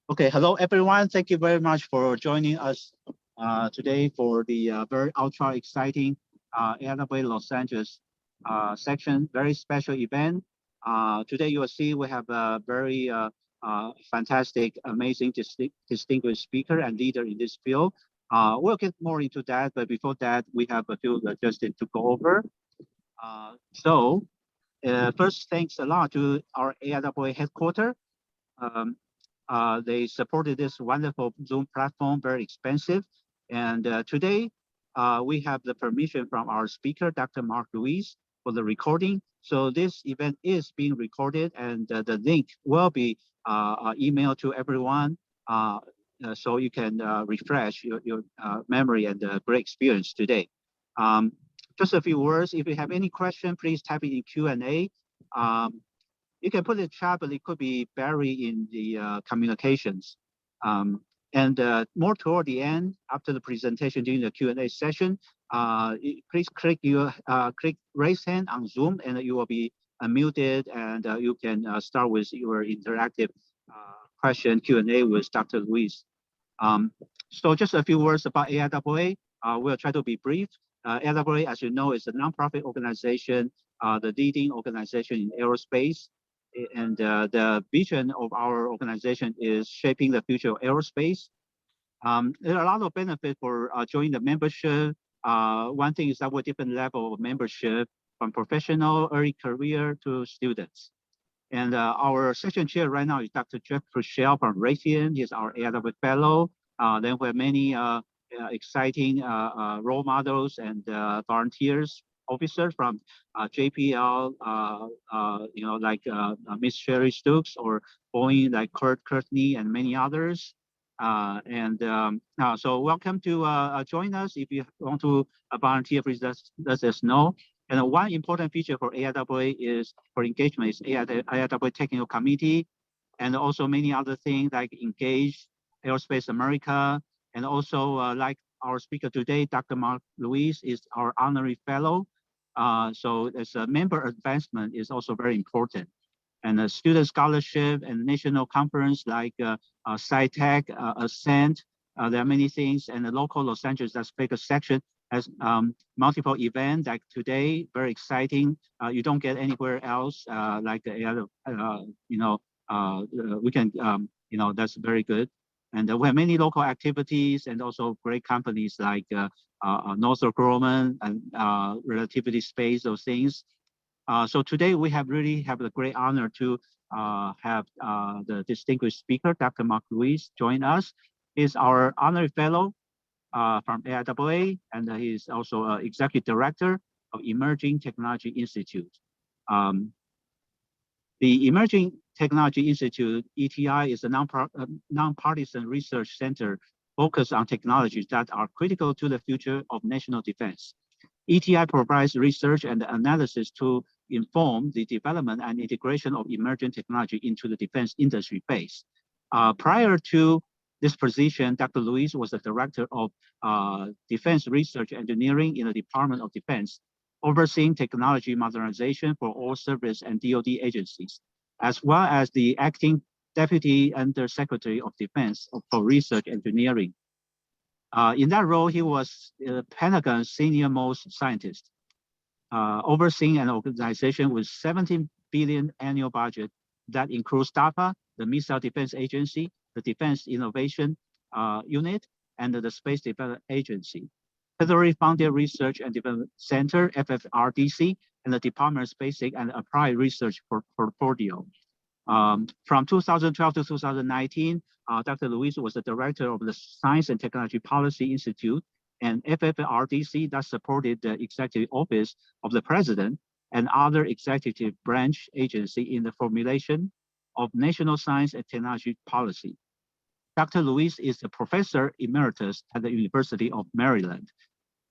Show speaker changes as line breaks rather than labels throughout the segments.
Okay, hello everyone. Thank you very much for joining us today for the very ultra exciting AIAA Los Angeles section, very special event. Today you will see we have a very fantastic, amazing, distinguished speaker and leader in this field. We'll get more into that, but before that, we have a few logistics to go over. First, thanks a lot to our AIAA headquarters. Um, they supported this wonderful Zoom platform, very expensive. And today, we have the permission from our speaker, Dr. Mark Luis, for the recording. So this event is being recorded, and the link will be emailed to everyone, so you can refresh your memory and the great experience today. Um, just a few words. If you have any question, please type it in Q&A. You can put it in chat, but it could be buried in the communications. And more toward the end, after the presentation during the Q&A session, please click raise hand on Zoom, and you will be unmuted, and you can start with your interactive question Q&A with Dr. Luis. So just a few words about AIAA. We'll try to be brief. AIAA, as you know, is a nonprofit organization, the leading organization in aerospace. And the vision of our organization is shaping the future of aerospace. There are a lot of benefits for joining the membership. One thing is that we're different level of membership, from professional, early career to students. And our section chair right now is Dr. Jeff Prushell from Raytheon. He's our AIAA fellow. Then we have many exciting role models and volunteers, officers from JPL, like Miss Sherry Stokes, or Boeing, like Kurt Courtney, and many others. So welcome to join us. If you want to volunteer, please let us know. And one important feature for AIAA is for engagement is AIAA Technical Committee, and also many other things like Engage, Aerospace America, and also like our speaker today, Dr. Mark Luis is our honorary fellow. So as a member advancement is also very important. And a student scholarship and national conference like SciTech, Ascent, there are many things, and the local Los Angeles Las Vegas section has multiple events like today, very exciting. You don't get anywhere else like we can, that's very good. And we have many local activities and also great companies like Northrop Grumman and Relativity Space, those things. So today we really have the great honor to have the distinguished speaker, Dr. Mark Luis, join us. He's our honorary fellow from AIAA, and he's also executive director of Emerging Technology Institute. The Emerging Technology Institute, ETI, is a nonpartisan research center focused on technologies that are critical to the future of national defense. ETI provides research and analysis to inform the development and integration of emerging technology into the defense industry base. Prior to this position, Dr. Luis was the director of Defense Research Engineering in the Department of Defense, overseeing technology modernization for all service and DoD agencies, as well as the acting Deputy Undersecretary of Defense for Research Engineering. In that role, he was Pentagon's senior-most scientist, overseeing an organization with $17 billion annual budget that includes DARPA, the Missile Defense Agency, the Defense Innovation Unit, and the Space Development Agency, Federally Funded Research and Development Center, FFRDC, and the Department's Basic and Applied Research Portfolio. From 2012 to 2019, Dr. Luis was the director of the Science and Technology Policy Institute and FFRDC that supported the executive office of the president and other executive branch agency in the formulation of national science and technology policy. Dr. Luis is a professor emeritus at the University of Maryland,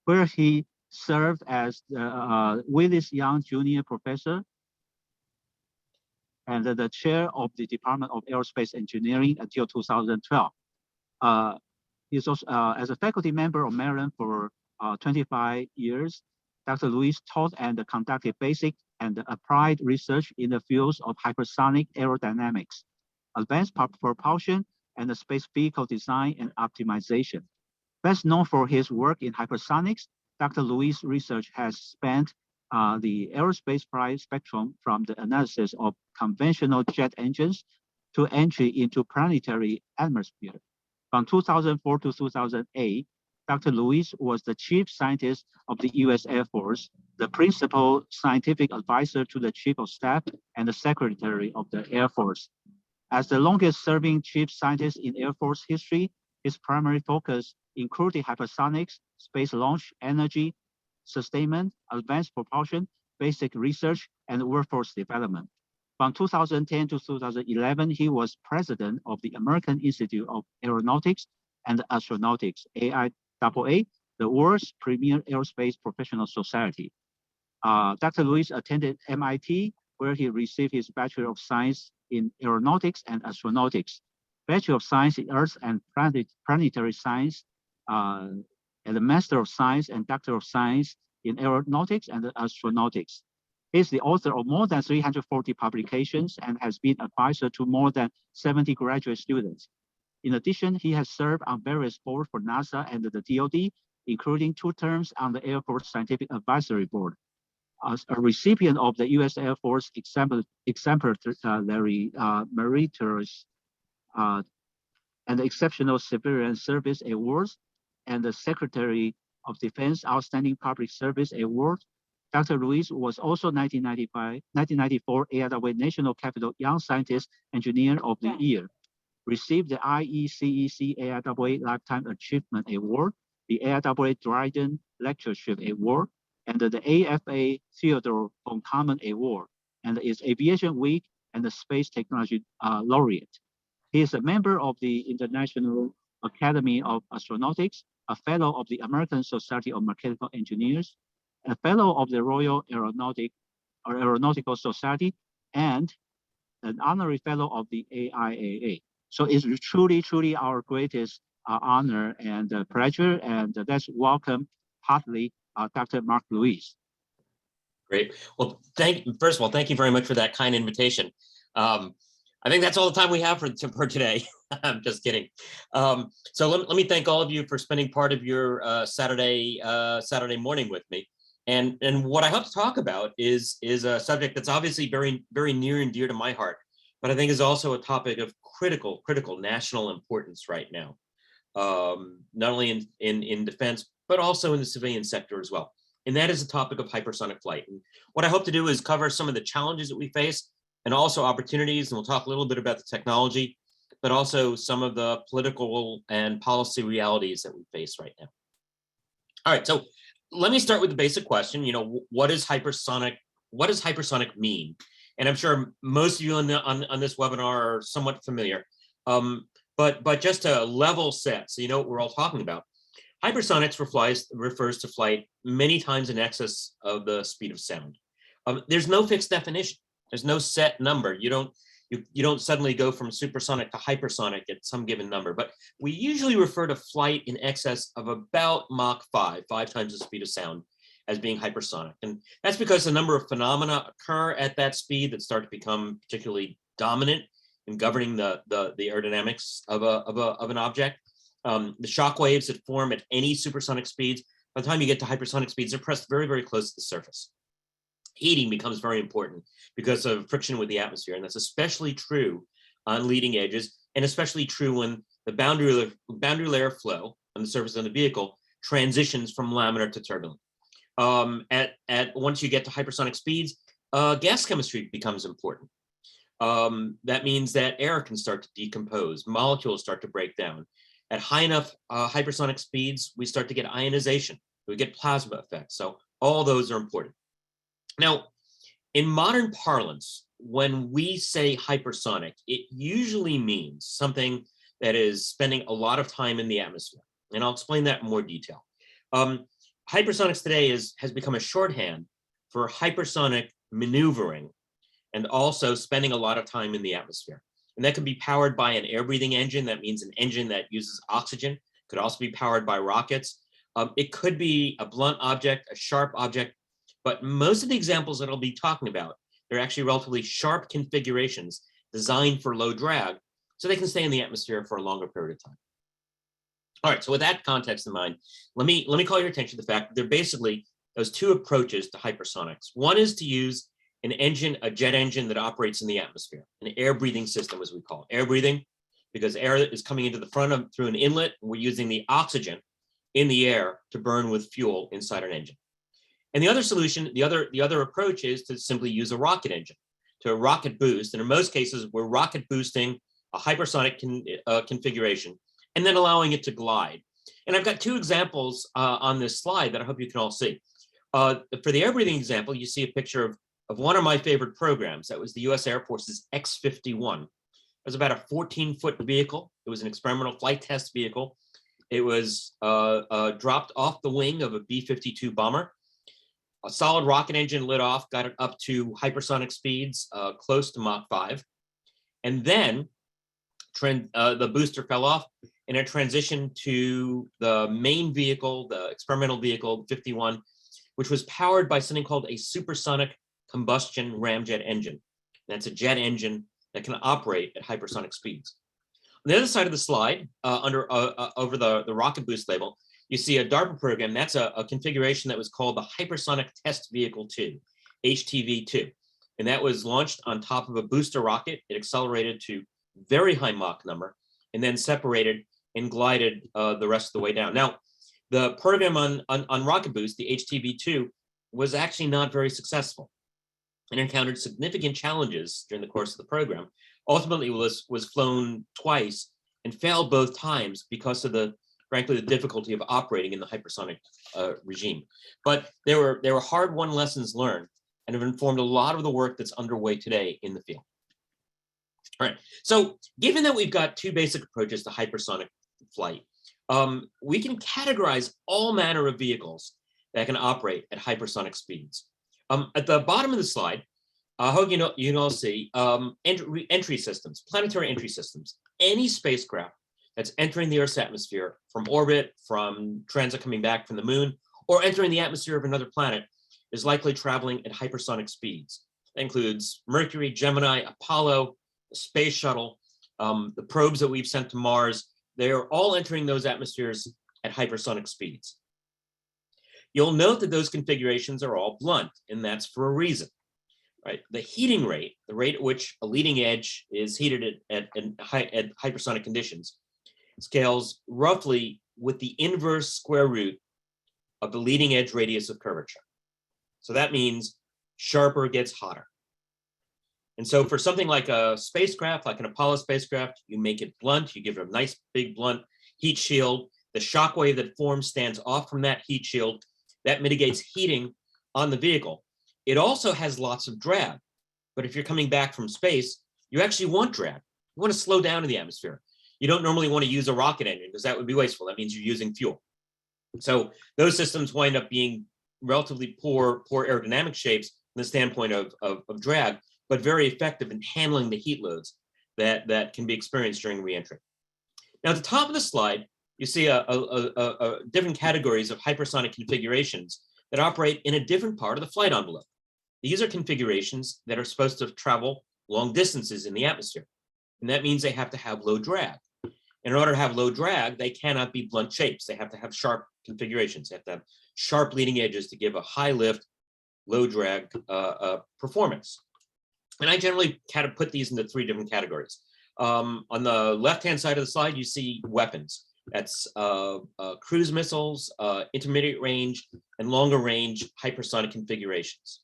where he served as the Willis Young Jr. Professor and the chair of the Department of Aerospace Engineering until 2012. He's also, as a faculty member of Maryland for 25 years, Dr. Luis taught and conducted basic and applied research in the fields of hypersonic aerodynamics, advanced propulsion, and the space vehicle design and optimization. Best known for his work in hypersonics, Dr. Louis' research has spanned the aerospace flight spectrum from the analysis of conventional jet engines to entry into planetary atmosphere. From 2004 to 2008, Dr. Louis was the chief scientist of the U.S. Air Force, the principal scientific advisor to the chief of staff, and the secretary of the Air Force. As the longest-serving chief scientist in Air Force history, his primary focus included hypersonics, space launch, energy, sustainment, advanced propulsion, basic research, and workforce development. From 2010 to 2011, he was president of the American Institute of Aeronautics and Astronautics, AIAA, the world's premier aerospace professional society. Dr. Louis attended MIT, where he received his Bachelor of Science in Aeronautics and Astronautics, Bachelor of Science in Earth and Planetary Science, and a Master of Science and Doctor of Science in Aeronautics and Astronautics. He is the author of more than 340 publications and has been advisor to more than 70 graduate students. In addition, he has served on various boards for NASA and the DoD, including 2 terms on the Air Force Scientific Advisory Board. As a recipient of the U.S. Air Force Exemplary Meritorious and Exceptional Civilian Service Awards and the Secretary of Defense Outstanding Public Service Award. Dr. Louis was also 1994 AIAA National Capital Young Scientist Engineer of the Year, received the IECEC AIAA Lifetime Achievement Award, the AIAA Dryden Lectureship Award, and the AFA Theodore von Karman Award, and is Aviation Week and the Space Technology Laureate. He is a member of the International Academy of Astronautics, a fellow of the American Society of Mechanical Engineers, a fellow of the Royal Aeronautical Society, and an honorary fellow of the AIAA. So it's truly our greatest honor and pleasure, and let's welcome heartily Dr. Mark Louis.
Great. Well, first of all, thank you very much for that kind invitation. I think that's all the time we have for today. I'm just kidding. So let me thank all of you for spending part of your Saturday morning with me. And what I hope to talk about is a subject that's obviously very near and dear to my heart, but I think is also a topic of critical national importance right now, not only in defense, but also in the civilian sector as well. And that is the topic of hypersonic flight. And what I hope to do is cover some of the challenges that we face and also opportunities, and we'll talk a little bit about the technology, but also some of the political and policy realities that we face right now. All right, so let me start with the basic question. What does hypersonic mean? And I'm sure most of you on this webinar are somewhat familiar, but just to level set, so you know what we're all talking about. Hypersonics refers to flight many times in excess of the speed of sound. There's no fixed definition. There's no set number. You don't suddenly go from supersonic to hypersonic at some given number, but we usually refer to flight in excess of about Mach 5 times the speed of sound, as being hypersonic. And that's because a number of phenomena occur at that speed that start to become particularly dominant in governing the aerodynamics of an object. The shock waves that form at any supersonic speeds, by the time you get to hypersonic speeds, they're pressed very, very close to the surface. Heating becomes very important because of friction with the atmosphere, and that's especially true on leading edges, and especially true when the boundary layer flow on the surface of the vehicle transitions from laminar to turbulent. Once you get to hypersonic speeds, gas chemistry becomes important. That means that air can start to decompose, molecules start to break down. At high enough hypersonic speeds, we start to get ionization, we get plasma effects. So all those are important. Now, in modern parlance, when we say hypersonic, it usually means something that is spending a lot of time in the atmosphere. And I'll explain that in more detail. Hypersonics today has become a shorthand for hypersonic maneuvering and also spending a lot of time in the atmosphere. And that could be powered by an air-breathing engine. That means an engine that uses oxygen. Could also be powered by rockets. It could be a blunt object, a sharp object. But most of the examples that I'll be talking about, they're actually relatively sharp configurations designed for low drag, so they can stay in the atmosphere for a longer period of time. All right, so with that context in mind, let me call your attention to the fact that there are basically those two approaches to hypersonics. One is to use an engine, a jet engine that operates in the atmosphere, an air breathing system, as we call it. Air breathing, because air is coming into the front through an inlet, and we're using the oxygen in the air to burn with fuel inside an engine. And the other solution, the other approach is to simply use a rocket engine, to a rocket boost. And in most cases, we're rocket boosting a hypersonic configuration and then allowing it to glide. And I've got two examples on this slide that I hope you can all see. For the air breathing example, you see a picture of one of my favorite programs. That was the US Air Force's X-51. It was about a 14-foot vehicle. It was an experimental flight test vehicle. It was dropped off the wing of a B-52 bomber. A solid rocket engine lit off, got it up to hypersonic speeds close to Mach 5. And then the booster fell off and it transitioned to the main vehicle, the experimental vehicle, 51, which was powered by something called a supersonic combustion ramjet engine. That's a jet engine that can operate at hypersonic speeds. On the other side of the slide, over the rocket boost label, you see a DARPA program. That's a configuration that was called the Hypersonic Test Vehicle 2, HTV-2. And that was launched on top of a booster rocket. It accelerated to very high Mach number and then separated and glided the rest of the way down. Now, the program on rocket boost, the HTV-2, was actually not very successful and encountered significant challenges during the course of the program. Ultimately, was flown twice and failed both times because of frankly, the difficulty of operating in the hypersonic regime. But there were hard-won lessons learned and have informed a lot of the work that's underway today in the field. All right, so given that we've got two basic approaches to hypersonic flight, we can categorize all manner of vehicles that can operate at hypersonic speeds. At the bottom of the slide, I hope you can all see entry systems, planetary entry systems. Any spacecraft that's entering the Earth's atmosphere from orbit, from transit coming back from the moon, or entering the atmosphere of another planet is likely traveling at hypersonic speeds. That includes Mercury, Gemini, Apollo, the space shuttle, the probes that we've sent to Mars. They are all entering those atmospheres at hypersonic speeds. You'll note that those configurations are all blunt, and that's for a reason. Right? The heating rate, the rate at which a leading edge is heated at hypersonic conditions, scales roughly with the inverse square root of the leading edge radius of curvature. So that means sharper gets hotter. And so for something like a spacecraft, like an Apollo spacecraft, you make it blunt, you give it a nice big blunt heat shield. The shock wave that forms stands off from that heat shield. That mitigates heating on the vehicle. It also has lots of drag. But if you're coming back from space, you actually want drag. You want to slow down in the atmosphere. You don't normally want to use a rocket engine because that would be wasteful. That means you're using fuel. So those systems wind up being relatively poor aerodynamic shapes from the standpoint of drag, but very effective in handling the heat loads that can be experienced during reentry. Now, at the top of the slide, you see different categories of hypersonic configurations that operate in a different part of the flight envelope. These are configurations that are supposed to travel long distances in the atmosphere. And that means they have to have low drag. In order to have low drag, they cannot be blunt shapes. They have to have sharp configurations. They have to have sharp leading edges to give a high lift, low drag performance. And I generally kind of put these into three different categories. On the left-hand side of the slide, you see weapons. That's cruise missiles, intermediate range, and longer range hypersonic configurations.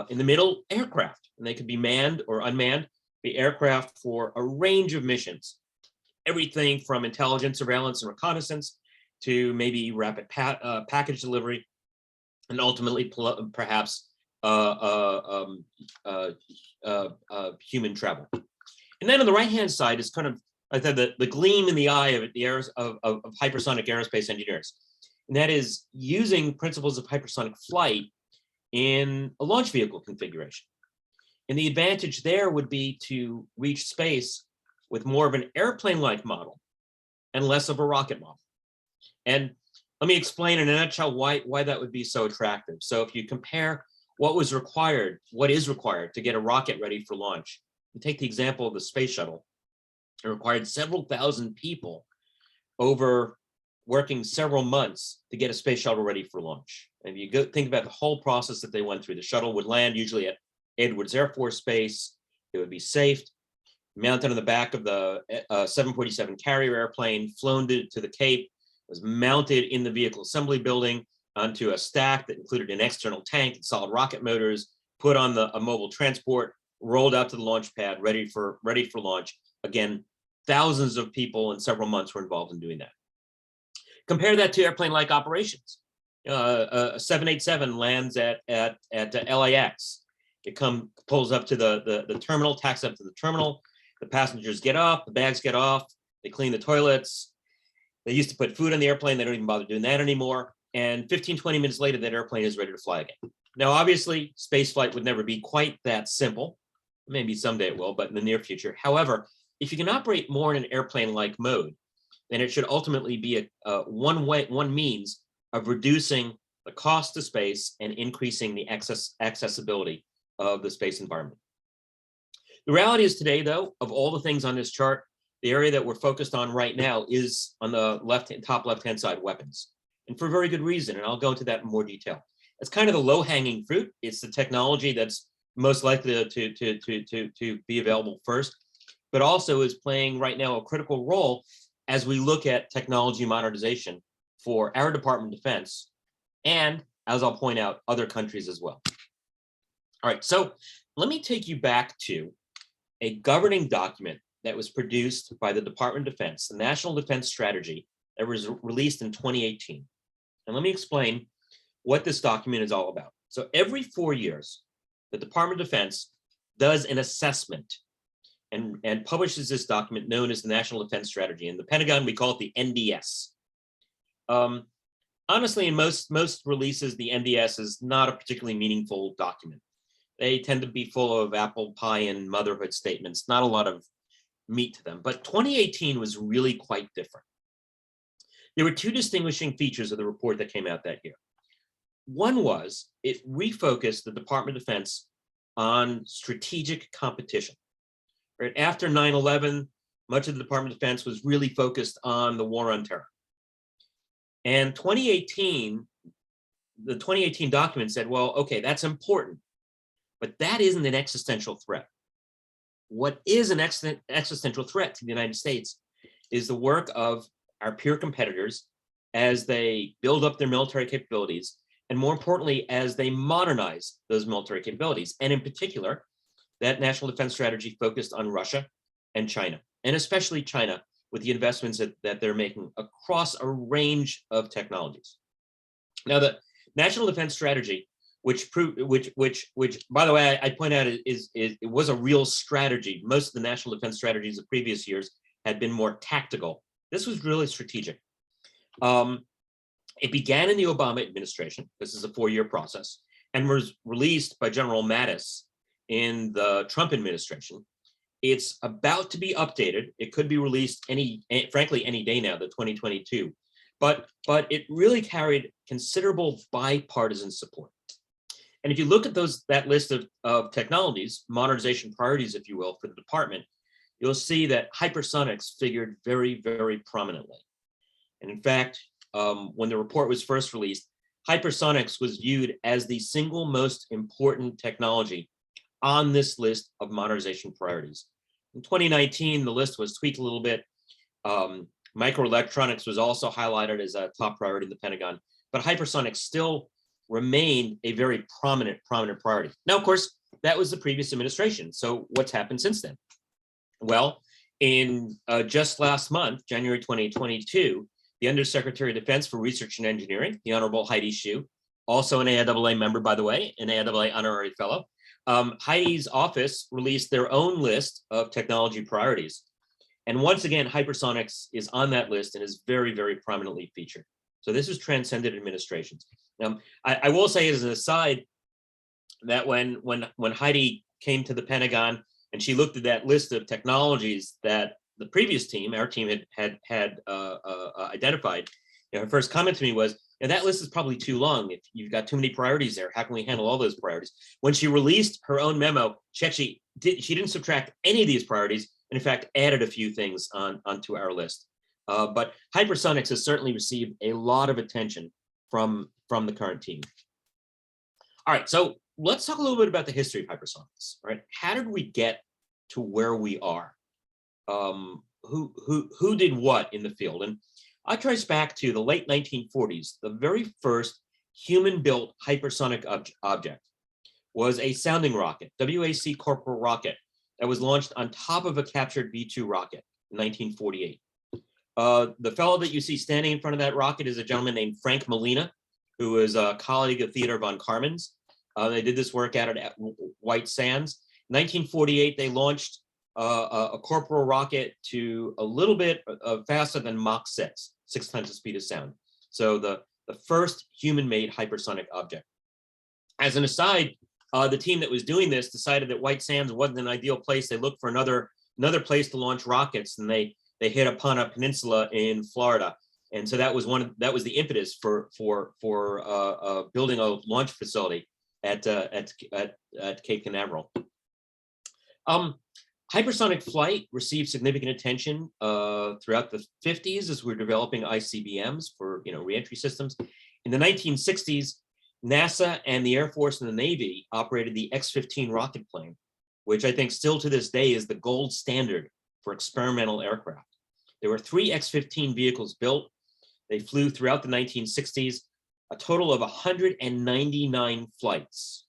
In the middle, aircraft, and they could be manned or unmanned, the aircraft for a range of missions. Everything from intelligence, surveillance, and reconnaissance to maybe rapid package delivery, and ultimately perhaps human travel. And then on the right-hand side is kind of the gleam in the eye of hypersonic aerospace engineers. And that is using principles of hypersonic flight in a launch vehicle configuration. And the advantage there would be to reach space with more of an airplane-like model and less of a rocket model. And let me explain in a nutshell why that would be so attractive. So if you compare what is required to get a rocket ready for launch, you take the example of the space shuttle. It required several thousand people over working several months to get a space shuttle ready for launch. And if you go think about the whole process that they went through, the shuttle would land usually at Edwards Air Force Base. It would be safe, mounted on the back of the 747 carrier airplane, flown to the Cape, was mounted in the vehicle assembly building onto a stack that included an external tank and solid rocket motors, put on a mobile transport, rolled out to the launch pad, ready for launch. Again, thousands of people in several months were involved in doing that. Compare that to airplane-like operations. A 787 lands at LAX. It pulls up to the terminal, tacks up to the terminal. The passengers get off, the bags get off, they clean the toilets. They used to put food on the airplane. They don't even bother doing that anymore. And 15, 20 minutes later, that airplane is ready to fly again. Now, obviously, space flight would never be quite that simple. Maybe someday it will, but in the near future. However, if you can operate more in an airplane-like mode, then it should ultimately be one means of reducing the cost of space and increasing the accessibility of the space environment. The reality is today, though, of all the things on this chart, the area that we're focused on right now is on the top left-hand side, weapons, and for a very good reason, and I'll go into that in more detail. It's kind of the low-hanging fruit. It's the technology that's most likely to be available first, but also is playing right now a critical role as we look at technology modernization for our Department of Defense, and as I'll point out, other countries as well. All right, so let me take you back to a governing document that was produced by the Department of Defense, the National Defense Strategy, that was released in 2018. And let me explain what this document is all about. So every 4 years, the Department of Defense does an assessment and publishes this document known as the National Defense Strategy. In the Pentagon, we call it the NDS. Honestly, in most releases, the NDS is not a particularly meaningful document. They tend to be full of apple pie and motherhood statements, not a lot of meat to them. But 2018 was really quite different. There were two distinguishing features of the report that came out that year. One was it refocused the Department of Defense on strategic competition. Right after 9/11, much of the Department of Defense was really focused on the war on terror. And the 2018 document said, well, okay, that's important, but that isn't an existential threat. What is an existential threat to the United States is the work of our peer competitors as they build up their military capabilities, and more importantly, as they modernize those military capabilities. And in particular, that National Defense Strategy focused on Russia and China, and especially China, with the investments that they're making across a range of technologies. Now, the National Defense Strategy, which by the way, I point out it was a real strategy. Most of the National Defense Strategies of previous years had been more tactical. This was really strategic. It began in the Obama administration. This is a 4-year process, and was released by General Mattis in the Trump administration. It's about to be updated. It could be released frankly, any day now, the 2022. But it really carried considerable bipartisan support. And if you look at that list of technologies, modernization priorities, if you will, for the department, you'll see that hypersonics figured very, very prominently. And in fact, when the report was first released, hypersonics was viewed as the single most important technology on this list of modernization priorities. In 2019, the list was tweaked a little bit. Microelectronics was also highlighted as a top priority in the Pentagon, but hypersonics still remained a very prominent priority. Now, of course, that was the previous administration. So what's happened since then? Well, in just last month, January 2022, the Undersecretary of Defense for Research and Engineering, the Honorable Heidi Shyu, also an AIAA member, by the way, an AIAA honorary fellow, Heidi's office released their own list of technology priorities. And once again, hypersonics is on that list and is very, very prominently featured. So this has transcended administrations. I will say as an aside that when Heidi came to the Pentagon and she looked at that list of technologies that the previous team, our team had identified, her first comment to me was, that list is probably too long. If you've got too many priorities there, how can we handle all those priorities? When she released her own memo, she didn't subtract any of these priorities. and in fact, added a few things onto our list. But hypersonics has certainly received a lot of attention from the current team. All right, so let's talk a little bit about the history of hypersonics, right? How did we get to where we are? Who did what in the field? And I trace back to the late 1940s. The very first human-built hypersonic object was a sounding rocket, WAC Corporal rocket, that was launched on top of a captured V-2 rocket in 1948. The fellow that you see standing in front of that rocket is a gentleman named Frank Molina, who is a colleague of Theodore von Karman's. They did this work out at White Sands. In 1948, they launched a Corporal rocket to a little bit faster than Mach 6 times the speed of sound. So the first human-made hypersonic object. As an aside, the team that was doing this decided that White Sands wasn't an ideal place. They looked for another place to launch rockets, and they hit upon a peninsula in Florida. And so that was the impetus for building a launch facility at Cape Canaveral. Hypersonic flight received significant attention throughout the 50s as we're developing ICBMs for reentry systems. In the 1960s, NASA and the Air Force and the Navy operated the X-15 rocket plane, which I think still to this day is the gold standard for experimental aircraft. There were 3 X-15 vehicles built. They flew throughout the 1960s, a total of 199 flights.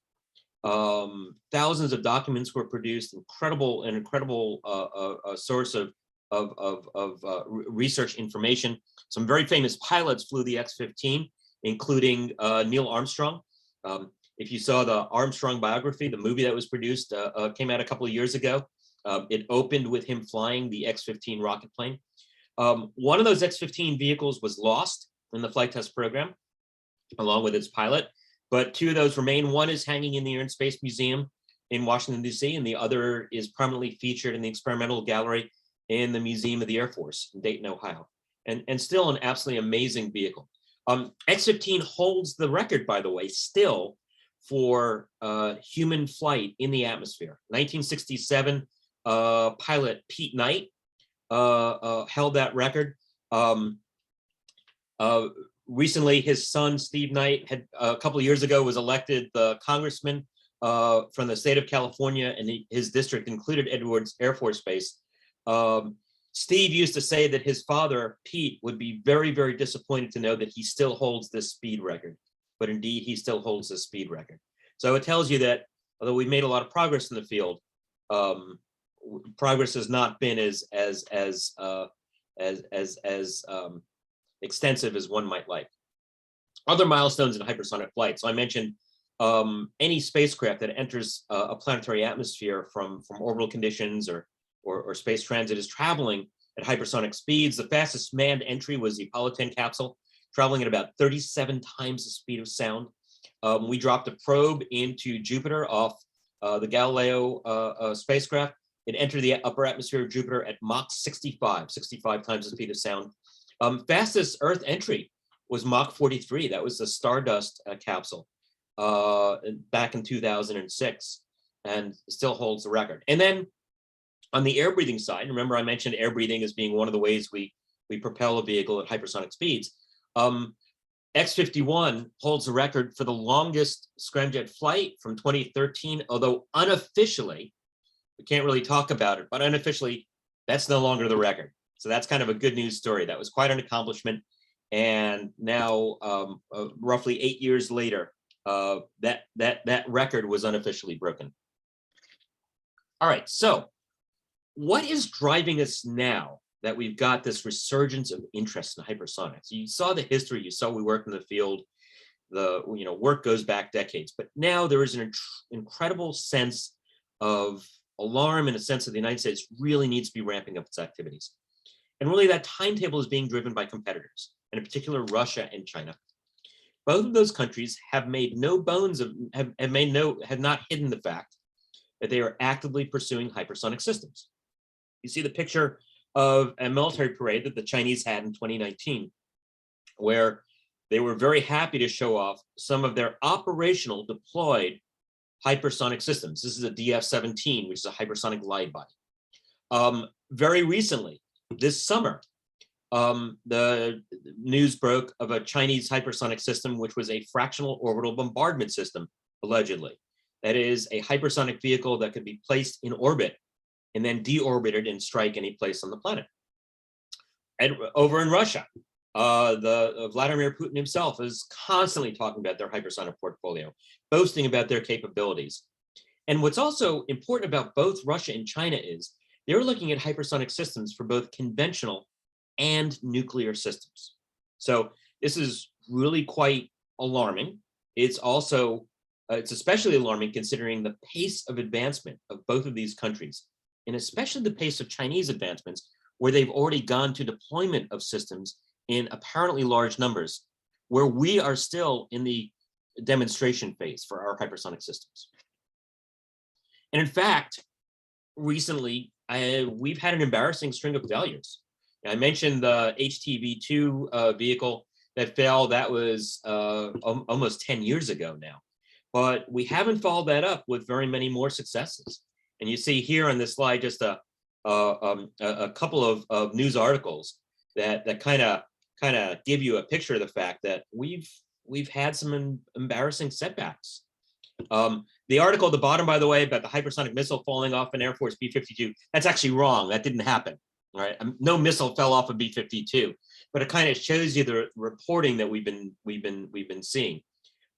Thousands of documents were produced, an incredible source of research information. Some very famous pilots flew the X-15, including Neil Armstrong. If you saw the Armstrong biography, the movie that was produced came out a couple of years ago. It opened with him flying the X-15 rocket plane. One of those X-15 vehicles was lost in the flight test program, along with its pilot, but 2 of those remain. One is hanging in the Air and Space Museum in Washington, D.C., and the other is permanently featured in the experimental gallery in the Museum of the Air Force in Dayton, Ohio, and still an absolutely amazing vehicle. X-15 holds the record, by the way, still for human flight in the atmosphere. 1967, pilot Pete Knight held that record. Recently, his son, Steve Knight, had a couple of years ago was elected the congressman from the state of California, and his district included Edwards Air Force Base. Steve used to say that his father, Pete, would be very, very disappointed to know that he still holds this speed record. But indeed, he still holds this speed record. So it tells you that although we've made a lot of progress in the field, progress has not been as extensive as one might like. Other milestones in hypersonic flight. So I mentioned any spacecraft that enters a planetary atmosphere from orbital conditions or space transit is traveling at hypersonic speeds. The fastest manned entry was the Apollo 10 capsule, traveling at about 37 times the speed of sound. We dropped a probe into Jupiter off the Galileo spacecraft. It entered the upper atmosphere of Jupiter at Mach 65 times the speed of sound. Fastest Earth entry was Mach 43. That was the Stardust capsule back in 2006, and still holds the record. And then on the air breathing side, remember I mentioned air breathing as being one of the ways we propel a vehicle at hypersonic speeds. X-51 holds the record for the longest scramjet flight from 2013, although unofficially, we can't really talk about it, but unofficially, that's no longer the record. So that's kind of a good news story. That was quite an accomplishment. And now, roughly 8 years later, that record was unofficially broken. All right, so what is driving us now that we've got this resurgence of interest in hypersonics? You saw the history, you saw we work in the field, the work goes back decades, but now there is an incredible sense of alarm and a sense that the United States really needs to be ramping up its activities. And really that timetable is being driven by competitors, and in particular Russia and China. Both of those countries have made no bones of, have not hidden the fact that they are actively pursuing hypersonic systems. You see the picture of a military parade that the Chinese had in 2019, where they were very happy to show off some of their operational deployed hypersonic systems. This is a DF-17, which is a hypersonic glide body. Very recently, this summer, the news broke of a Chinese hypersonic system, which was a fractional orbital bombardment system, allegedly. That is a hypersonic vehicle that could be placed in orbit and then deorbited and strike any place on the planet. And over in Russia, Vladimir Putin himself is constantly talking about their hypersonic portfolio, boasting about their capabilities. And what's also important about both Russia and China is they're looking at hypersonic systems for both conventional and nuclear systems. So this is really quite alarming. It's also, it's especially alarming considering the pace of advancement of both of these countries, and especially the pace of Chinese advancements, where they've already gone to deployment of systems in apparently large numbers, where we are still in the demonstration phase for our hypersonic systems. And in fact, recently, we've had an embarrassing string of failures. I mentioned the HTV-2 vehicle that failed. That was almost 10 years ago now. But we haven't followed that up with very many more successes. And you see here on this slide just a couple of news articles that kind of give you a picture of the fact that we've had some embarrassing setbacks. The article at the bottom, by the way, about the hypersonic missile falling off an Air Force B-52, that's actually wrong. That didn't happen. All right, no missile fell off a B-52, but it kind of shows you the reporting that we've been seeing.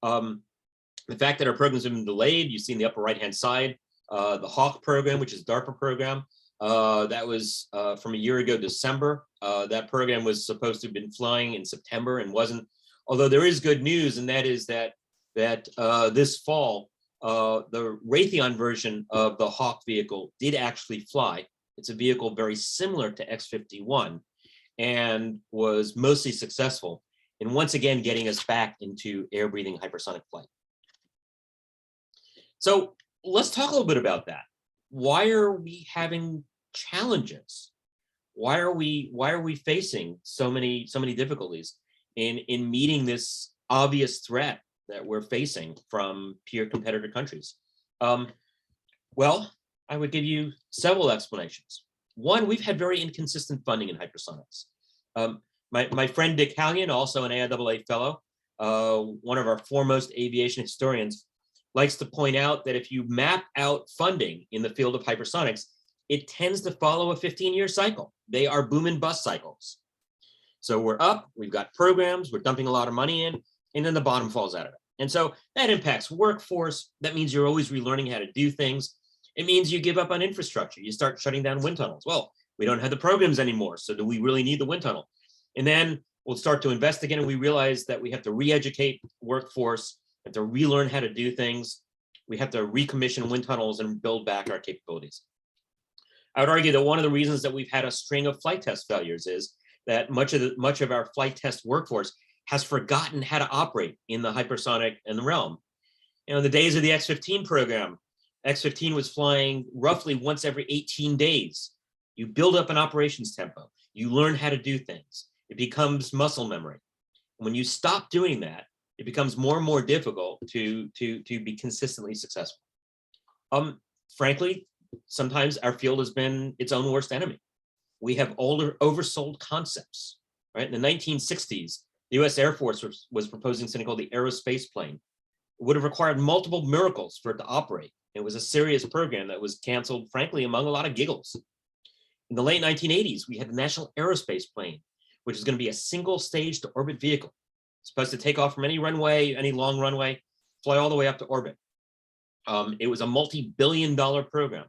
The fact that our programs have been delayed, you see in the upper right-hand side, the Hawk program, which is a DARPA program, that was from a year ago, December. That program was supposed to have been flying in September and wasn't. Although there is good news, and that is that this fall, the Raytheon version of the Hawk vehicle did actually fly. It's a vehicle very similar to X-51 and was mostly successful in once again getting us back into air-breathing hypersonic flight. So let's talk a little bit about that. Why are we having challenges? Why are we facing so many difficulties in meeting this obvious threat that we're facing from peer competitor countries? Well, I would give you several explanations. One, we've had very inconsistent funding in hypersonics. My friend Dick Hallion, also an AIAA fellow, one of our foremost aviation historians, likes to point out that if you map out funding in the field of hypersonics, it tends to follow a 15-year cycle. They are boom and bust cycles. So we're up, we've got programs, we're dumping a lot of money in, and then the bottom falls out of it. And so that impacts workforce. That means you're always relearning how to do things. It means you give up on infrastructure. You start shutting down wind tunnels. Well, we don't have the programs anymore, so do we really need the wind tunnel? And then we'll start to invest again, and we realize that we have to re-educate workforce, have to relearn how to do things. We have to recommission wind tunnels and build back our capabilities. I would argue that one of the reasons that we've had a string of flight test failures is that much of our flight test workforce has forgotten how to operate in the hypersonic and the realm. You know, in the days of the X-15 program, X-15 was flying roughly once every 18 days. You build up an operations tempo. You learn how to do things. It becomes muscle memory. When you stop doing that, it becomes more and more difficult to be consistently successful. Frankly, sometimes our field has been its own worst enemy. We have oversold concepts, right? In the 1960s, the US Air Force was proposing something called the aerospace plane. It would have required multiple miracles for it to operate. It was a serious program that was canceled, frankly, among a lot of giggles. In the late 1980s, we had the National Aerospace Plane, which is going to be a single stage to orbit vehicle. It's supposed to take off from any runway, any long runway, fly all the way up to orbit. It was a multi-billion-dollar program,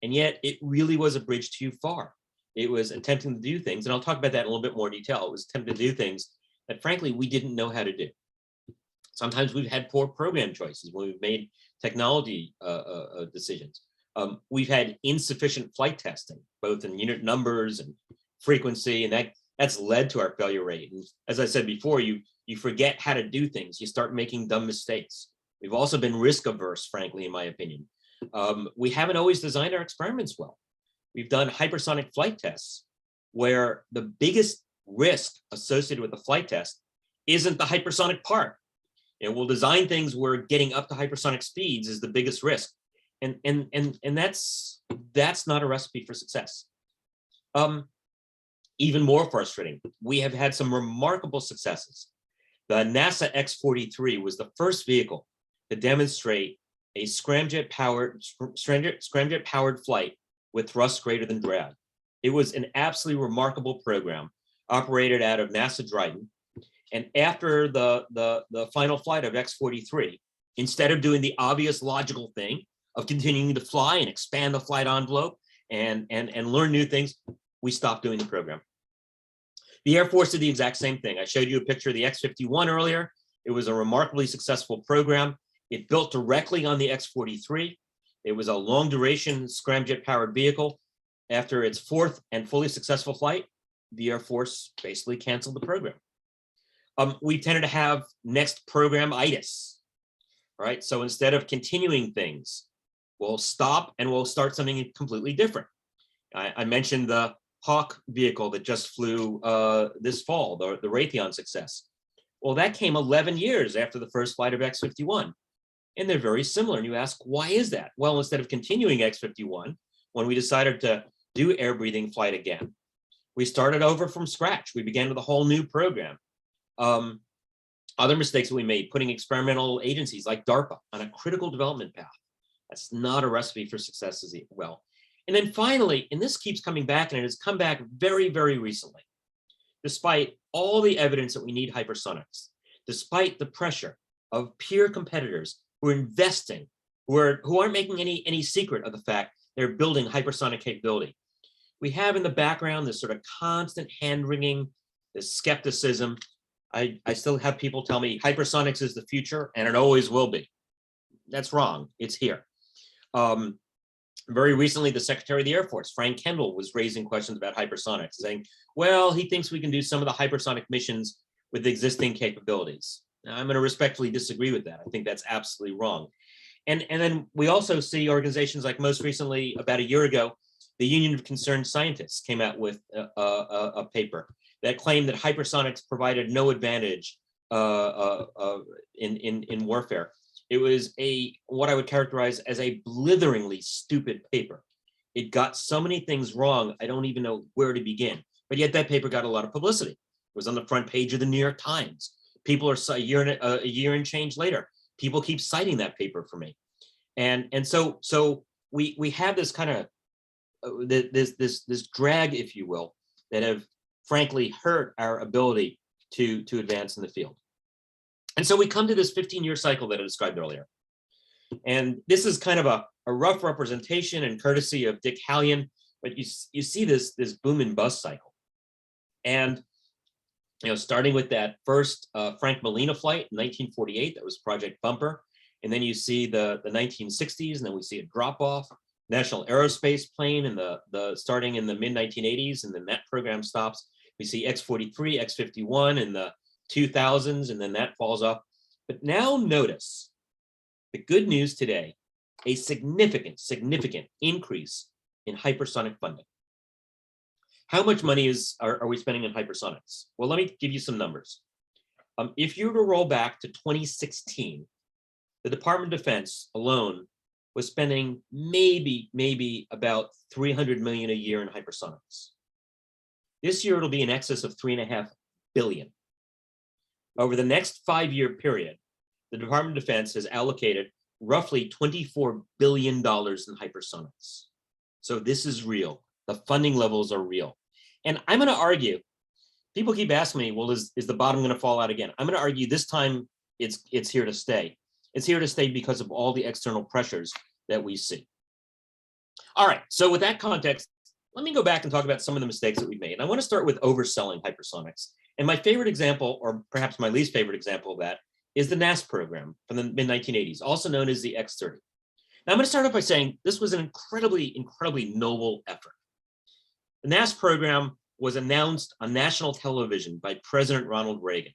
and yet it really was a bridge too far. It was attempting to do things, and I'll talk about that in a little bit more detail. It was attempting to do things that, frankly, we didn't know how to do. Sometimes we've had poor program choices when we've made technology decisions. We've had insufficient flight testing, both in unit numbers and frequency, and that's led to our failure rate. And as I said before, you forget how to do things. You start making dumb mistakes. We've also been risk averse, frankly, in my opinion. We haven't always designed our experiments well. We've done hypersonic flight tests where the biggest risk associated with the flight test isn't the hypersonic part. And we'll design things where getting up to hypersonic speeds is the biggest risk. And that's not a recipe for success. Even more frustrating, we have had some remarkable successes. The NASA X-43 was the first vehicle to demonstrate a scramjet powered flight with thrust greater than drag. It was an absolutely remarkable program operated out of NASA Dryden. And after the final flight of X-43, instead of doing the obvious logical thing of continuing to fly and expand the flight envelope and learn new things, we stopped doing the program. The Air Force did the exact same thing. I showed you a picture of the X-51 earlier. It was a remarkably successful program. It built directly on the X-43. It was a long duration scramjet powered vehicle. After its fourth and fully successful flight, the Air Force basically canceled the program. We tended to have next program-itis, right? So instead of continuing things, we'll stop and we'll start something completely different. I mentioned the Hawk vehicle that just flew this fall, the Raytheon success. Well, that came 11 years after the first flight of X-51. And they're very similar. And you ask, why is that? Well, instead of continuing X-51, when we decided to do air breathing flight again, we started over from scratch. We began with a whole new program. Other mistakes that we made, putting experimental agencies like DARPA on a critical development path. That's not a recipe for success as well. And then finally, and this keeps coming back, and it has come back very, very recently, despite all the evidence that we need hypersonics, despite the pressure of peer competitors who are investing, who aren't making any secret of the fact they're building hypersonic capability. We have in the background this sort of constant hand-wringing, this skepticism. I still have people tell me hypersonics is the future, and it always will be. That's wrong. It's here. Very recently, the Secretary of the Air Force, Frank Kendall, was raising questions about hypersonics, saying, well, he thinks we can do some of the hypersonic missions with existing capabilities. Now, I'm going to respectfully disagree with that. I think that's absolutely wrong. And then we also see organizations like, most recently, about a year ago, the Union of Concerned Scientists came out with a paper that claimed that hypersonics provided no advantage in warfare. It was what I would characterize as a blitheringly stupid paper. It got so many things wrong, I don't even know where to begin. But yet that paper got a lot of publicity. It was on the front page of the New York Times. People are a year and change later. People keep citing that paper for me, and so we have this kind of this drag, if you will, that have frankly hurt our ability to advance in the field. And so we come to this 15-year cycle that I described earlier. And this is kind of a rough representation and courtesy of Dick Hallion, but you see this boom and bust cycle. And starting with that first Frank Molina flight in 1948, that was Project Bumper. And then you see the 1960s, and then we see a drop off. National Aerospace plane in the starting in the mid-1980s, and then that program stops. We see X-43, X-51 in the 2000s, and then that falls off. But now notice the good news today, a significant increase in hypersonic funding. How much money are we spending in hypersonics? Well, let me give you some numbers. If you were to roll back to 2016, the Department of Defense alone was spending maybe about $300 million a year in hypersonics. This year, it'll be in excess of $3.5 billion. Over the next 5-year period, the Department of Defense has allocated roughly $24 billion in hypersonics. So this is real. The funding levels are real. And I'm going to argue, people keep asking me, well, is the bottom going to fall out again? I'm going to argue this time it's here to stay. It's here to stay because of all the external pressures that we see. All right, so with that context, let me go back and talk about some of the mistakes that we made. And I want to start with overselling hypersonics. And my favorite example, or perhaps my least favorite example of that, is the NAS program from the mid-1980s, also known as the X-30. Now, I'm going to start off by saying this was an incredibly noble effort. The NAS program was announced on national television by President Ronald Reagan.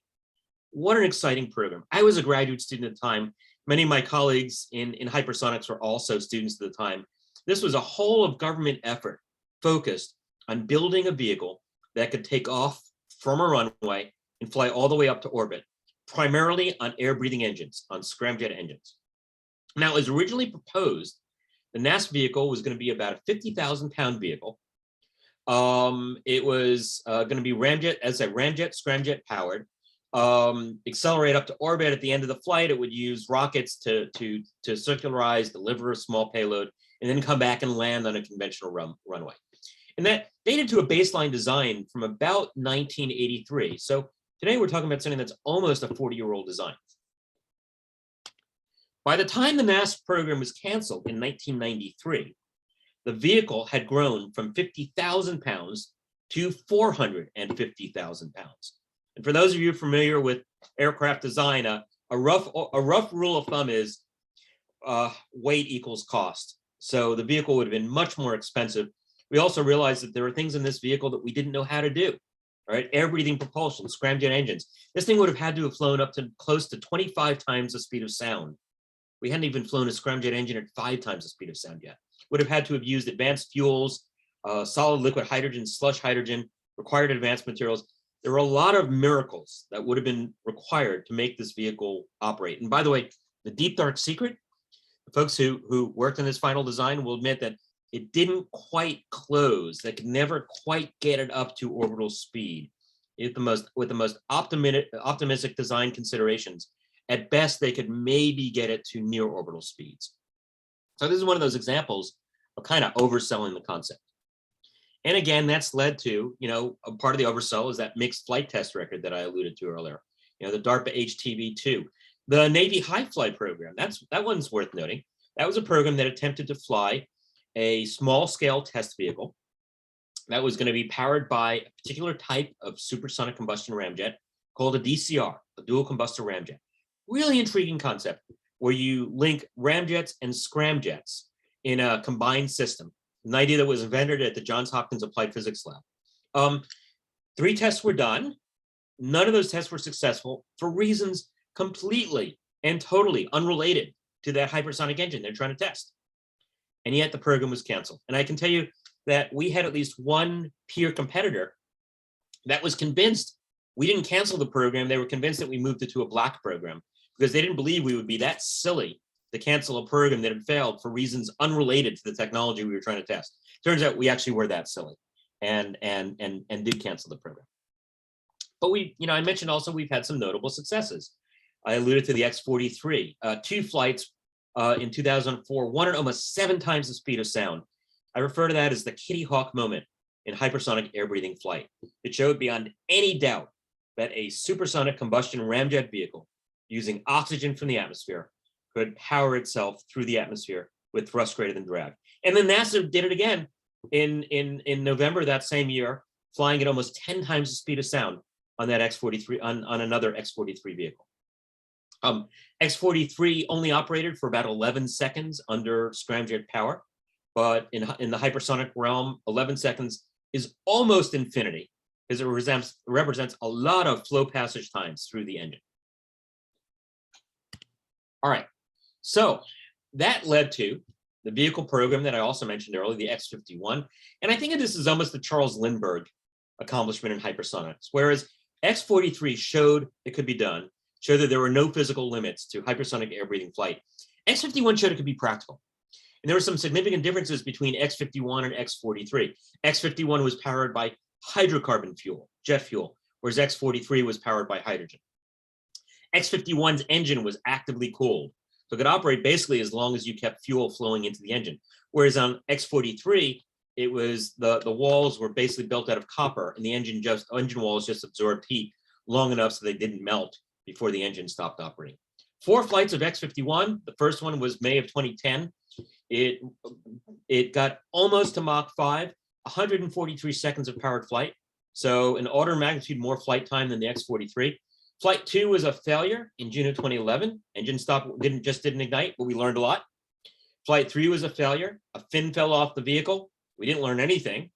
What an exciting program. I was a graduate student at the time. Many of my colleagues in hypersonics were also students at the time. This was a whole of government effort focused on building a vehicle that could take off from a runway and fly all the way up to orbit, primarily on air-breathing engines, on scramjet engines. Now, as originally proposed, The NASA vehicle was going to be about a 50,000-pound vehicle. It was going to be ramjet, as a ramjet, scramjet powered. Accelerate up to orbit. At the end of the flight, it would use rockets to circularize, deliver a small payload, and then come back and land on a conventional runway. And that dated to a baseline design from about 1983. So today we're talking about something that's almost a 40-year-old design. By the time the NASA program was canceled in 1993, the vehicle had grown from 50,000 pounds to 450,000 pounds. And for those of you familiar with aircraft design, a rough rule of thumb is weight equals cost. So the vehicle would have been much more expensive. We also realized that there were things in this vehicle that we didn't know how to do. All right, air breathing propulsion, scramjet engines. This thing would have had to have flown up to close to 25 times the speed of sound. We hadn't even flown a scramjet engine at 5 times the speed of sound yet. Would have had to have used advanced fuels, solid liquid hydrogen, slush hydrogen, required advanced materials. There were a lot of miracles that would have been required to make this vehicle operate. And by the way, the deep dark secret, the folks who worked on this final design will admit that it didn't quite close. They could never quite get it up to orbital speed. With the most optimistic design considerations, at best, they could maybe get it to near orbital speeds. So this is one of those examples of kind of overselling the concept. And again, that's led to, a part of the oversell is that mixed flight test record that I alluded to earlier. The DARPA HTV-2, the Navy high flight program. That one's worth noting. That was a program that attempted to fly a small scale test vehicle that was going to be powered by a particular type of supersonic combustion ramjet called a DCR, a dual combustor ramjet. Really intriguing concept where you link ramjets and scramjets in a combined system. An idea that was invented at the Johns Hopkins Applied Physics Lab. 3 tests were done. None of those tests were successful for reasons completely and totally unrelated to that hypersonic engine they're trying to test. And yet the program was canceled. And I can tell you that we had at least one peer competitor that was convinced we didn't cancel the program. They were convinced that we moved it to a black program because they didn't believe we would be that silly to cancel a program that had failed for reasons unrelated to the technology we were trying to test. Turns out we actually were that silly and did cancel the program. But I mentioned also we've had some notable successes. I alluded to the X-43, 2 flights in 2004, one at almost 7 times the speed of sound. I refer to that as the Kitty Hawk moment in hypersonic air-breathing flight. It showed beyond any doubt that a supersonic combustion ramjet vehicle using oxygen from the atmosphere could power itself through the atmosphere with thrust greater than drag. And then NASA did it again in November that same year, flying at almost 10 times the speed of sound on that X-43, on another X-43 vehicle. X-43 only operated for about 11 seconds under scramjet power, but in the hypersonic realm, 11 seconds is almost infinity because it represents a lot of flow passage times through the engine. All right, so that led to the vehicle program that I also mentioned earlier, the X-51. And I think this is almost the Charles Lindbergh accomplishment in hypersonics, whereas X-43 showed it could be done, showed that there were no physical limits to hypersonic air-breathing flight. X-51 showed it could be practical. And there were some significant differences between X-51 and X-43. X-51 was powered by hydrocarbon fuel, jet fuel, whereas X-43 was powered by hydrogen. X-51's engine was actively cooled, so it could operate basically as long as you kept fuel flowing into the engine. Whereas on X-43, it was the walls were basically built out of copper, and the engine walls just absorbed heat long enough so they didn't melt before the engine stopped operating. 4 flights of X-51. The first one was May of 2010. It got almost to Mach 5, 143 seconds of powered flight. So an order of magnitude more flight time than the X-43. Flight 2 was a failure in June of 2011. Engine didn't ignite, but we learned a lot. Flight 3 was a failure. A fin fell off the vehicle. We didn't learn anything.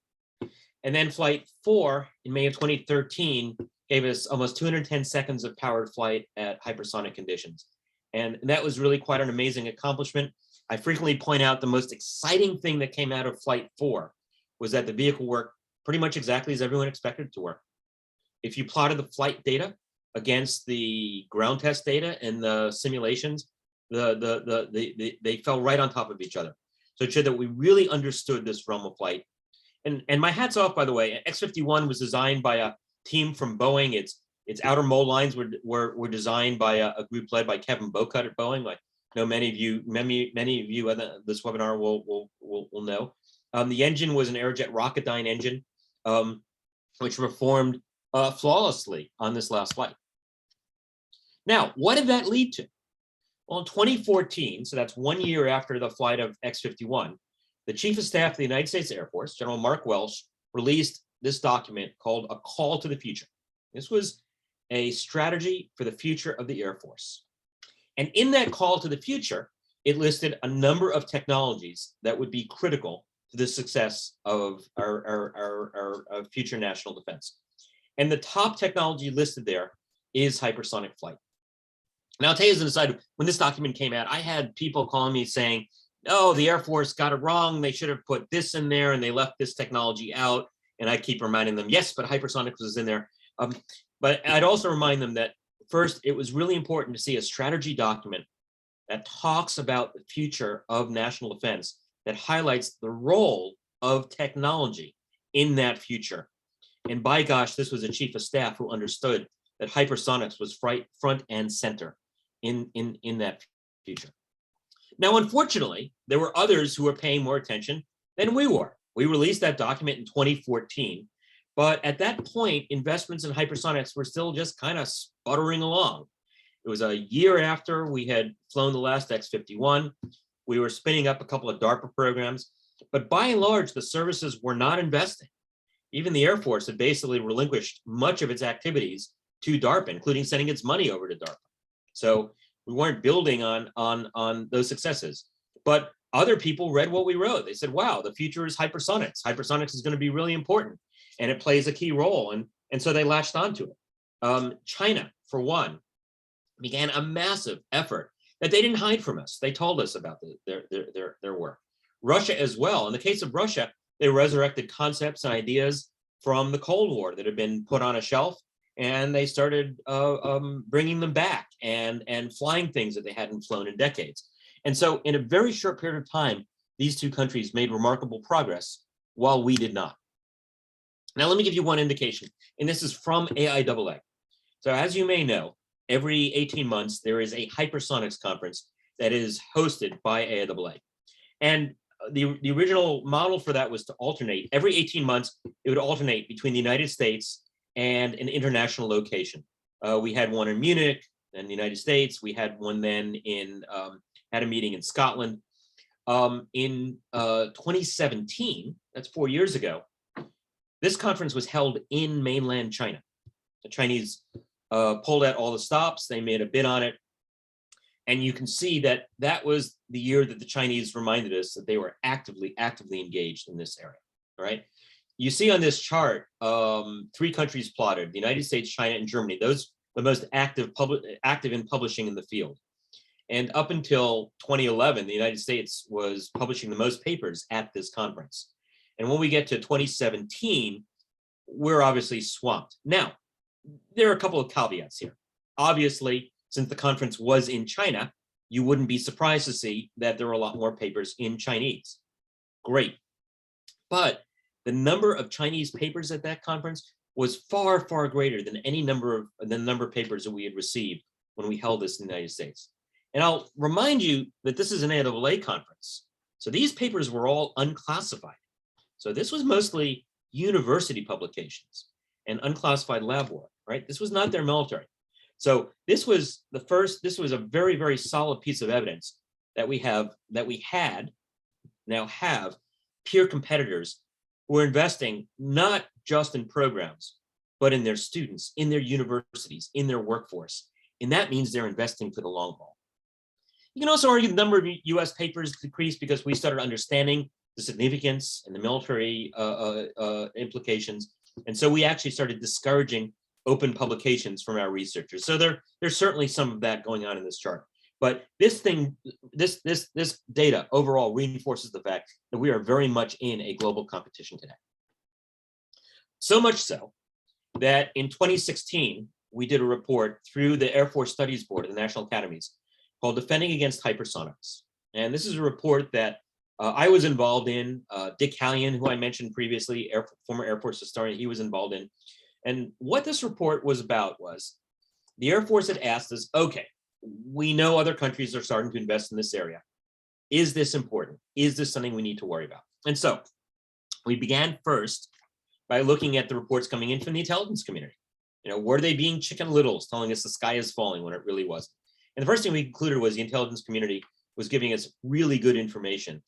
And then Flight 4 in May of 2013 gave us almost 210 seconds of powered flight at hypersonic conditions. And that was really quite an amazing accomplishment. I frequently point out the most exciting thing that came out of Flight 4 was that the vehicle worked pretty much exactly as everyone expected it to work. If you plotted the flight data against the ground test data and the simulations, they fell right on top of each other. So it showed that we really understood this realm of flight. And my hat's off, by the way. X-51 was designed by a team from Boeing. Its outer mold lines were designed by a group led by Kevin Bocut at Boeing. Like, I know many of you at this webinar will know. The engine was an Aerojet Rocketdyne engine, which performed flawlessly on this last flight. Now, what did that lead to? Well, in 2014, so that's 1 year after the flight of X-51, the Chief of Staff of the United States Air Force, General Mark Welsh, released this document called A Call to the Future. This was a strategy for the future of the Air Force. And in that call to the future, it listed a number of technologies that would be critical to the success of our future national defense. And the top technology listed there is hypersonic flight. Now, I'll tell you as an aside, when this document came out, I had people calling me saying, oh, the Air Force got it wrong. They should have put this in there and they left this technology out. And I keep reminding them, yes, but hypersonics was in there. But I'd also remind them that first, it was really important to see a strategy document that talks about the future of national defense, that highlights the role of technology in that future. And by gosh, this was a chief of staff who understood that hypersonics was front and center in that future. Now, unfortunately, there were others who were paying more attention than we were. We released that document in 2014, but at that point, investments in hypersonics were still just kind of sputtering along. It was a year after we had flown the last X-51. We were spinning up a couple of DARPA programs, but by and large, the services were not investing. Even the Air Force had basically relinquished much of its activities to DARPA, including sending its money over to DARPA. So we weren't building on those successes. But other people read what we wrote. They said, wow, the future is hypersonics. Hypersonics is going to be really important, and it plays a key role. And so they latched onto it. China, for one, began a massive effort that they didn't hide from us. They told us about their work. Russia as well. In the case of Russia, they resurrected concepts and ideas from the Cold War that had been put on a shelf, and they started bringing them back and flying things that they hadn't flown in decades. And so in a very short period of time, these two countries made remarkable progress while we did not. Now, let me give you one indication, and this is from AIAA. So as you may know, every 18 months, there is a hypersonics conference that is hosted by AIAA. And the original model for that was to alternate. Every 18 months, it would alternate between the United States and an international location. We had one in Munich in the United States. We had one then had a meeting in Scotland. In 2017, that's 4 years ago, this conference was held in mainland China. The Chinese pulled out all the stops. They made a bid on it. And you can see that that was the year that the Chinese reminded us that they were actively engaged in this area, right? You see on this chart, 3 countries plotted: the United States, China, and Germany. Those are the most active in publishing in the field. And up until 2011, the United States was publishing the most papers at this conference. And when we get to 2017, we're obviously swamped. Now, there are a couple of caveats here. Obviously, since the conference was in China, you wouldn't be surprised to see that there were a lot more papers in Chinese. Great. But the number of Chinese papers at that conference was far, far greater than the number of papers that we had received when we held this in the United States. And I'll remind you that this is an AIAA conference. So these papers were all unclassified. So this was mostly university publications and unclassified lab work, right? This was not their military. So this was a very, very solid piece of evidence that we now have peer competitors who are investing not just in programs, but in their students, in their universities, in their workforce. And that means they're investing for the long haul. You can also argue the number of US papers decreased because we started understanding the significance and the military implications. And so we actually started discouraging open publications from our researchers. So there's certainly some of that going on in this chart. But this data overall reinforces the fact that we are very much in a global competition today. So much so that in 2016, we did a report through the Air Force Studies Board of the National Academies called Defending Against Hypersonics. And this is a report that I was involved in. Dick Hallion, who I mentioned previously, former Air Force historian, he was involved in. And what this report was about was the Air Force had asked us, okay, we know other countries are starting to invest in this area. Is this important? Is this something we need to worry about? And so we began first by looking at the reports coming in from the intelligence community. You know, were they being chicken littles, telling us the sky is falling when it really wasn't? And the first thing we concluded was the intelligence community was giving us really good information.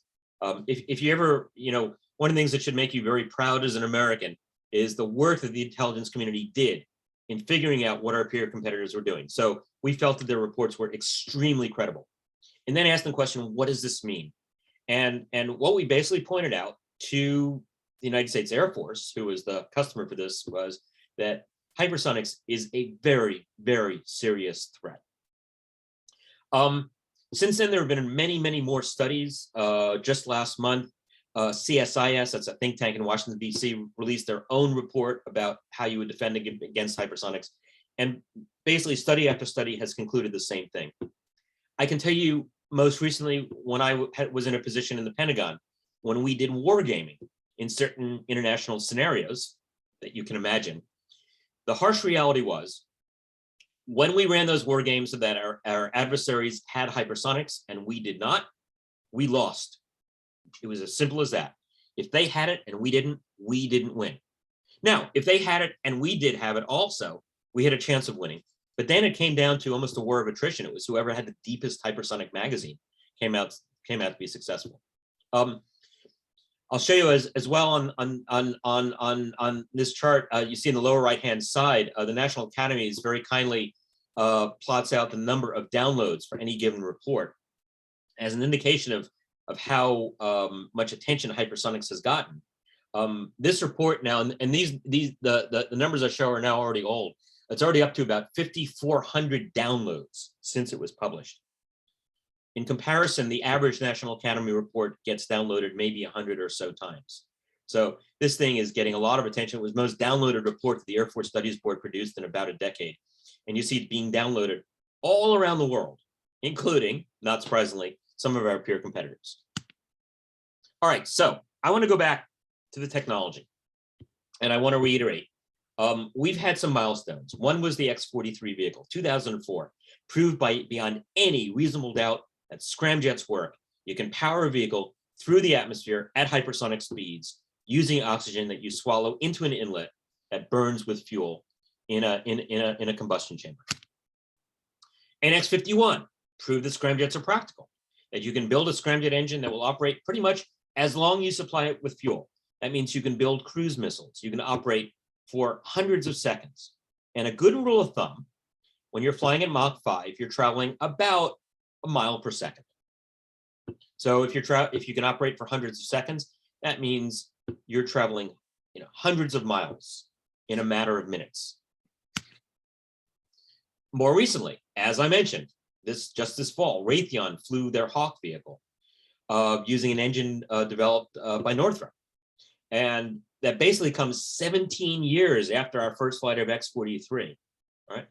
If you ever, you know, one of the things that should make you very proud as an American is the work that the intelligence community did in figuring out what our peer competitors were doing. So we felt that their reports were extremely credible. And then asked the question, what does this mean? And what we basically pointed out to the United States Air Force, who was the customer for this, was that hypersonics is a very, very serious threat. Since then, there have been many, many more studies. Just last month, CSIS, that's a think tank in Washington, D.C., released their own report about how you would defend against hypersonics. And basically, study after study has concluded the same thing. I can tell you most recently, when I was in a position in the Pentagon, when we did wargaming in certain international scenarios that you can imagine, the harsh reality was when we ran those war games so that our adversaries had hypersonics and we did not, we lost. It was as simple as that. If they had it and we didn't win. Now, if they had it and we did have it also, we had a chance of winning. But then it came down to almost a war of attrition. It was whoever had the deepest hypersonic magazine came out to be successful. I'll show you as well on this chart. You see in the lower right-hand side, the National Academy very kindly plots out the number of downloads for any given report as an indication of how much attention hypersonics has gotten. This report now, and the numbers I show are now already old. It's already up to about 5,400 downloads since it was published. In comparison, the average National Academy report gets downloaded maybe 100 or so times. So this thing is getting a lot of attention. It was the most downloaded report that the Air Force Studies Board produced in about a decade. And you see it being downloaded all around the world, including, not surprisingly, some of our peer competitors. All right, so I want to go back to the technology. And I want to reiterate, we've had some milestones. One was the X-43 vehicle, 2004, proved beyond any reasonable doubt that scramjets work. You can power a vehicle through the atmosphere at hypersonic speeds using oxygen that you swallow into an inlet that burns with fuel in a combustion chamber. And X-51 proved that scramjets are practical, that you can build a scramjet engine that will operate pretty much as long as you supply it with fuel. That means you can build cruise missiles. You can operate for hundreds of seconds. And a good rule of thumb, when you're flying at Mach 5, you're traveling about a mile per second. So if you can operate for hundreds of seconds, that means you're traveling, hundreds of miles in a matter of minutes. More recently, as I mentioned, just this fall, Raytheon flew their Hawk vehicle using an engine developed by Northrop. And that basically comes 17 years after our first flight of X-43, right?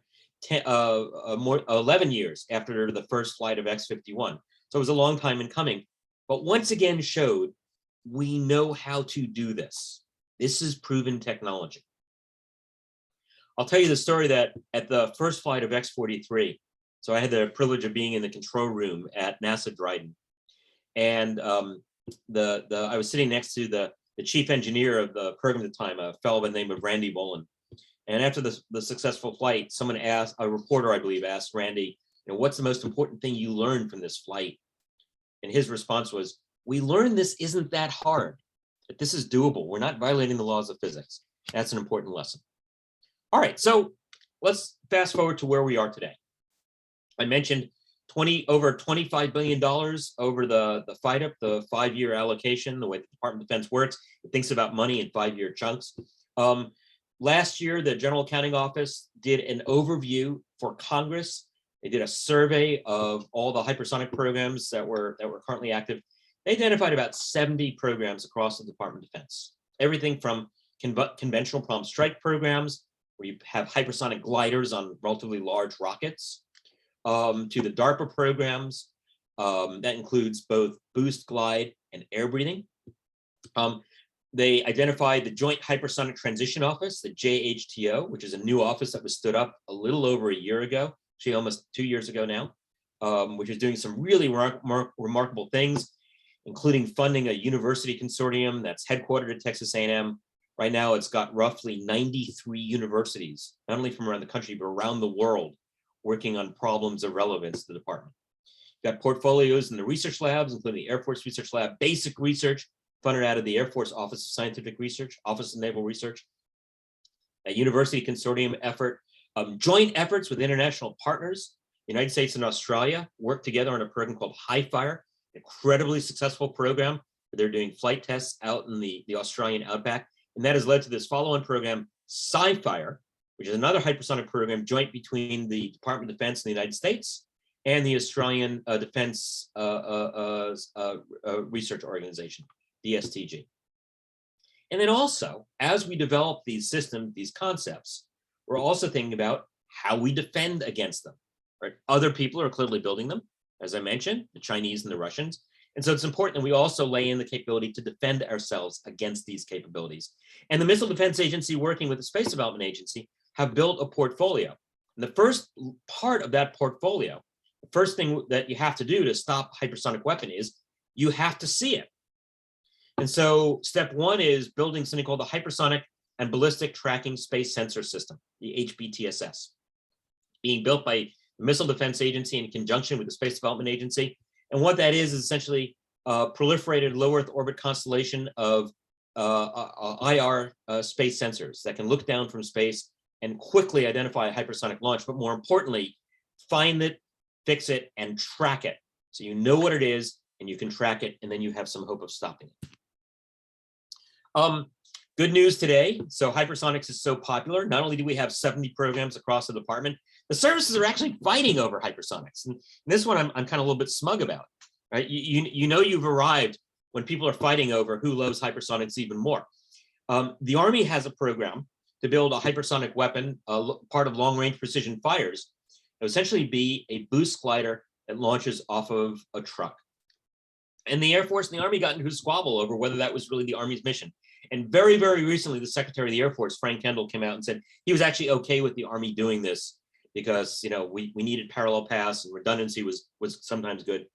11 years after the first flight of X-51. So it was a long time in coming, but once again showed we know how to do this. This is proven technology. I'll tell you the story that at the first flight of X-43, so I had the privilege of being in the control room at NASA Dryden, and I was sitting next to the chief engineer of the program at the time, a fellow by the name of Randy Bolin. And after the successful flight, someone asked, a reporter, I believe, asked Randy, what's the most important thing you learned from this flight? And his response was, we learned this isn't that hard, that this is doable. We're not violating the laws of physics. That's an important lesson. All right, so let's fast forward to where we are today. I mentioned over $25 billion over the FYDP, the 5-year allocation, the way the Department of Defense works. It thinks about money in 5-year chunks. Last year, the General Accounting Office did an overview for Congress. They did a survey of all the hypersonic programs that were currently active. They identified about 70 programs across the Department of Defense. Everything from conventional prompt strike programs, where you have hypersonic gliders on relatively large rockets, to the DARPA programs, That includes both boost, glide, and air breathing. They identified the Joint Hypersonic Transition Office, the JHTO, which is a new office that was stood up a little over a year ago, actually almost 2 years ago now, which is doing some really remarkable things, including funding a university consortium that's headquartered at Texas A&M. Right now, it's got roughly 93 universities, not only from around the country, but around the world, working on problems of relevance to the department. You've got portfolios in the research labs, including the Air Force Research Lab, basic research funded out of the Air Force Office of Scientific Research, Office of Naval Research, a university consortium effort, joint efforts with international partners. The United States and Australia work together on a program called HiFire, incredibly successful program. They're doing flight tests out in the Australian outback. And that has led to this follow-on program, SciFire, which is another hypersonic program joint between the Department of Defense in the United States and the Australian Defense Research Organization, DSTG. And then also, as we develop these systems, these concepts, we're also thinking about how we defend against them, right? Other people are clearly building them, as I mentioned, the Chinese and the Russians. And so it's important that we also lay in the capability to defend ourselves against these capabilities. And the Missile Defense Agency, working with the Space Development Agency, have built a portfolio. And the first part of that portfolio, the first thing that you have to do to stop hypersonic weapon is you have to see it. And so step one is building something called the Hypersonic and Ballistic Tracking Space Sensor System, the HBTSS, being built by the Missile Defense Agency in conjunction with the Space Development Agency. And what that is essentially a proliferated low Earth orbit constellation of IR space sensors that can look down from space and quickly identify a hypersonic launch, but more importantly, find it, fix it, and track it. So you know what it is, and you can track it, and then you have some hope of stopping it. Good news today. So hypersonics is so popular. Not only do we have 70 programs across the department, the services are actually fighting over hypersonics. And this one I'm kind of a little bit smug about, right? You know you've arrived when people are fighting over who loves hypersonics even more. The Army has a program to build a hypersonic weapon, part of long-range precision fires. It will essentially be a boost glider that launches off of a truck. And the Air Force and the Army got into a squabble over whether that was really the Army's mission. And very, very recently, the Secretary of the Air Force, Frank Kendall, came out and said he was actually okay with the Army doing this because, you know, we needed parallel paths and redundancy was sometimes good.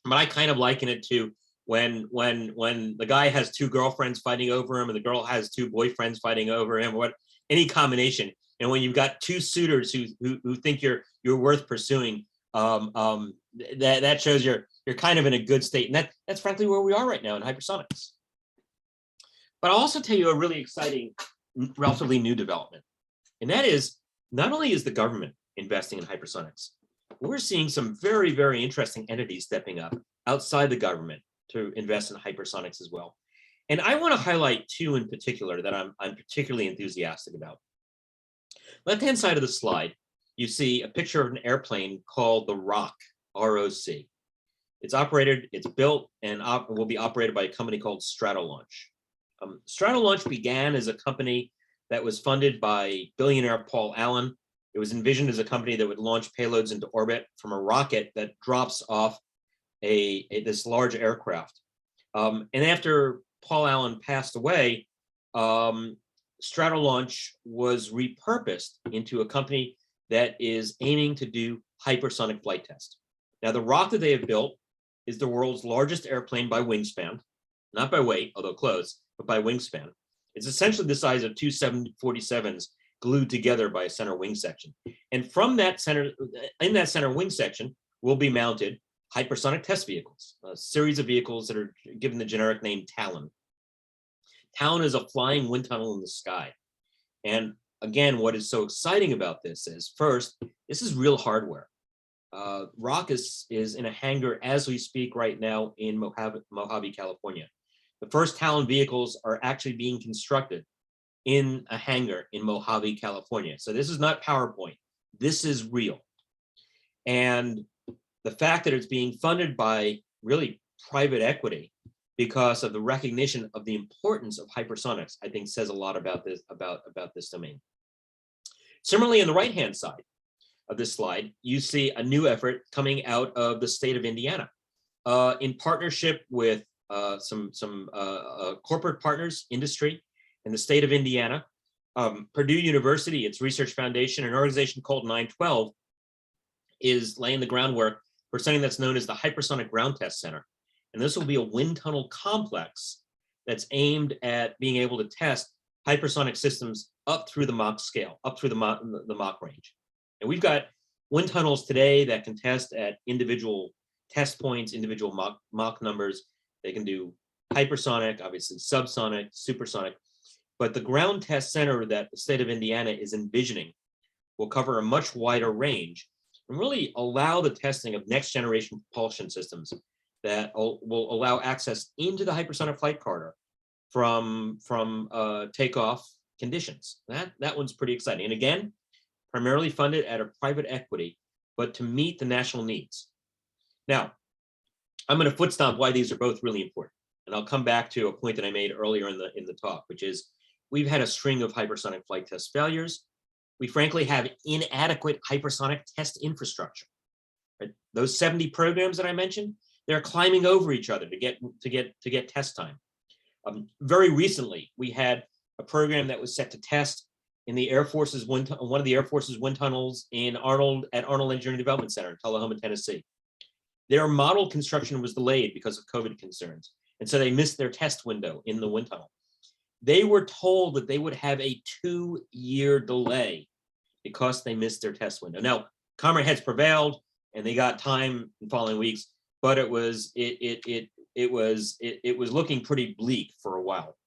But I kind of liken it to when the guy has two girlfriends fighting over him and the girl has two boyfriends fighting over him, or any combination. And when you've got two suitors who think you're worth pursuing, that shows you're kind of in a good state. And that's frankly where we are right now in hypersonics. But I'll also tell you a really exciting, relatively new development. And that is, not only is the government investing in hypersonics, we're seeing some very, very interesting entities stepping up outside the government to invest in hypersonics as well. And I want to highlight two in particular that I'm particularly enthusiastic about. Left-hand side of the slide, you see a picture of an airplane called the ROC, R-O-C. It's built and will be operated by a company called Stratolaunch. Stratolaunch began as a company that was funded by billionaire Paul Allen. It was envisioned as a company that would launch payloads into orbit from a rocket that drops off this large aircraft. And after Paul Allen passed away, Stratolaunch was repurposed into a company that is aiming to do hypersonic flight tests. Now, the ROC that they have built is the world's largest airplane by wingspan, not by weight, although close, but by wingspan. It's essentially the size of two 747s glued together by a center wing section. And from that center, in that center wing section, will be mounted hypersonic test vehicles, a series of vehicles that are given the generic name Talon. Talon is a flying wind tunnel in the sky. And again, what is so exciting about this is, first, this is real hardware. ROC is in a hangar as we speak right now in Mojave, California. The first Talon vehicles are actually being constructed in a hangar in Mojave, California. So this is not PowerPoint. This is real. And the fact that it's being funded by really private equity because of the recognition of the importance of hypersonics, I think says a lot about this domain. Similarly, on the right-hand side, of this slide, you see a new effort coming out of the state of Indiana in partnership with some corporate partners, industry in the state of Indiana. Purdue University, its research foundation, an organization called 912, is laying the groundwork for something that's known as the Hypersonic Ground Test Center. And this will be a wind tunnel complex that's aimed at being able to test hypersonic systems up through the Mach scale, up through the Mach range. And we've got wind tunnels today that can test at individual test points, individual Mach numbers. They can do hypersonic, obviously subsonic, supersonic. But the ground test center that the state of Indiana is envisioning will cover a much wider range and really allow the testing of next generation propulsion systems that will allow access into the hypersonic flight corridor from takeoff conditions. That one's pretty exciting. And again, primarily funded out of private equity, but to meet the national needs. Now, I'm going to foot stomp why these are both really important. And I'll come back to a point that I made earlier in the talk, which is we've had a string of hypersonic flight test failures. We frankly have inadequate hypersonic test infrastructure. Right? Those 70 programs that I mentioned, they're climbing over each other to get test time. Very recently, we had a program that was set to test in the Air Force's one of the Air Force's wind tunnels at Arnold Engineering Development Center in Tullahoma, Tennessee. Their model construction was delayed because of COVID concerns, and so they missed their test window in the wind tunnel. They were told that they would have a 2-year delay because they missed their test window. Now, calmer heads prevailed, and they got time in following weeks, but it was looking pretty bleak for a while.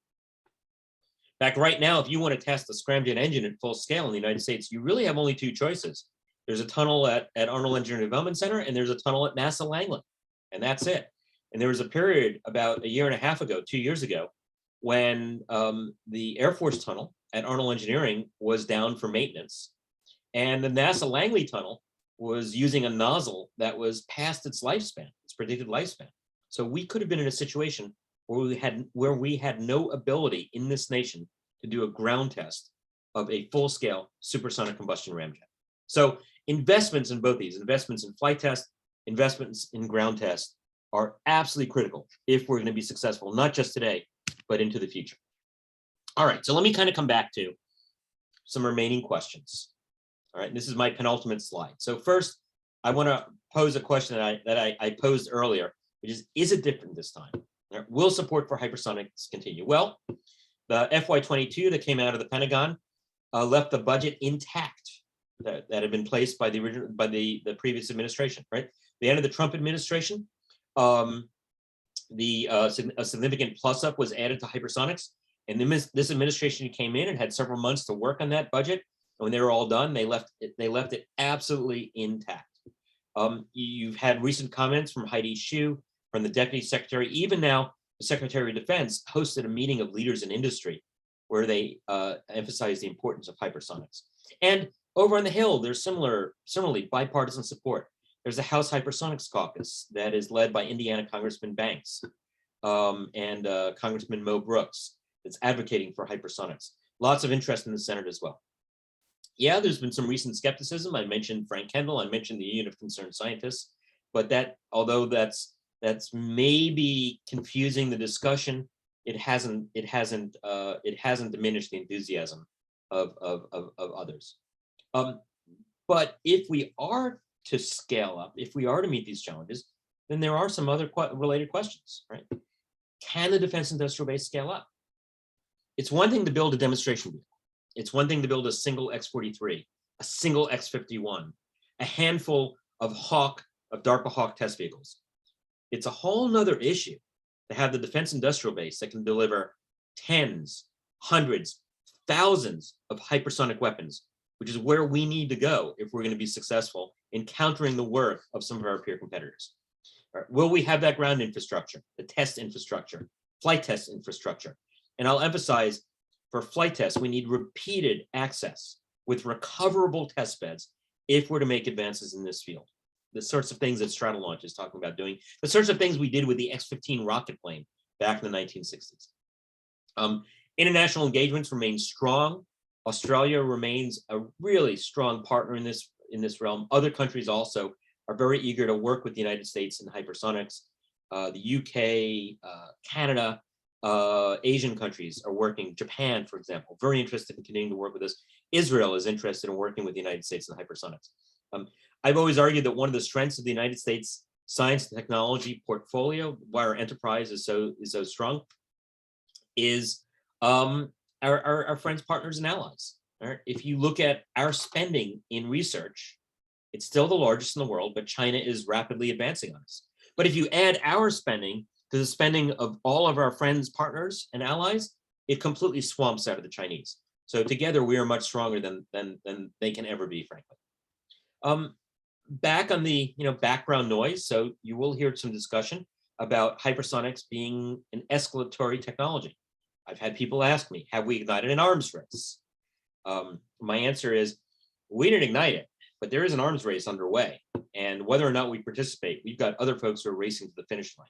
In fact, right now, if you want to test the scramjet engine at full scale in the United States, you really have only two choices. There's a tunnel at Arnold Engineering Development Center, and there's a tunnel at NASA Langley, and that's it. And there was a period about a year and a half ago, 2 years ago, when the Air Force tunnel at Arnold Engineering was down for maintenance, and the NASA Langley tunnel was using a nozzle that was past its lifespan, its predicted lifespan. So we could have been in a situation where we had no ability in this nation to do a ground test of a full-scale supersonic combustion ramjet. So investments in both these, investments in flight test, investments in ground test, are absolutely critical if we're going to be successful, not just today, but into the future. All right, so let me kind of come back to some remaining questions. All right, this is my penultimate slide. So first, I want to pose a question that I posed earlier, which is it different this time? All right, will support for hypersonics continue? Well, the FY22 that came out of the Pentagon left the budget intact that had been placed by the previous administration. Right, the end of the Trump administration, a significant plus up was added to hypersonics, and this administration came in and had several months to work on that budget. And when they were all done, they left it absolutely intact. You've had recent comments from Heidi Shyu, from the Deputy Secretary. Even now, the Secretary of Defense hosted a meeting of leaders in industry where they emphasized the importance of hypersonics. And over on the Hill, there's similarly bipartisan support. There's a House Hypersonics Caucus that is led by Indiana Congressman Banks and Congressman Mo Brooks that's advocating for hypersonics. Lots of interest in the Senate as well. Yeah, there's been some recent skepticism. I mentioned Frank Kendall, I mentioned the Union of Concerned Scientists, but although that's maybe confusing the discussion, it hasn't diminished the enthusiasm of others. But if we are to scale up, if we are to meet these challenges, then there are some other related questions, right? Can the defense industrial base scale up? It's one thing to build a demonstration vehicle. It's one thing to build a single X-43, a single X-51, a handful of DARPA Hawk test vehicles. It's a whole nother issue to have the defense industrial base that can deliver tens, hundreds, thousands of hypersonic weapons, which is where we need to go if we're going to be successful in countering the work of some of our peer competitors. Right. Will we have that ground infrastructure, the test infrastructure, flight test infrastructure? And I'll emphasize, for flight tests, we need repeated access with recoverable test beds if we're to make advances in this field. The sorts of things that Stratolaunch is talking about doing, the sorts of things we did with the X-15 rocket plane back in the 1960s. International engagements remain strong. Australia remains a really strong partner in this in this realm. Other countries also are very eager to work with the United States in hypersonics. The UK, Canada, Asian countries are working. Japan, for example, very interested in continuing to work with us. Israel is interested in working with the United States in hypersonics. I've always argued that one of the strengths of the United States science and technology portfolio, why our enterprise is so strong, is our friends, partners, and allies. Right? If you look at our spending in research, it's still the largest in the world, but China is rapidly advancing on us. But if you add our spending to the spending of all of our friends, partners, and allies, it completely swamps out of the Chinese. So together we are much stronger than they can ever be, frankly. Back on the background noise, so you will hear some discussion about hypersonics being an escalatory technology. I've had people ask me, have we ignited an arms race? My answer is, we didn't ignite it, but there is an arms race underway. And whether or not we participate, we've got other folks who are racing to the finish line.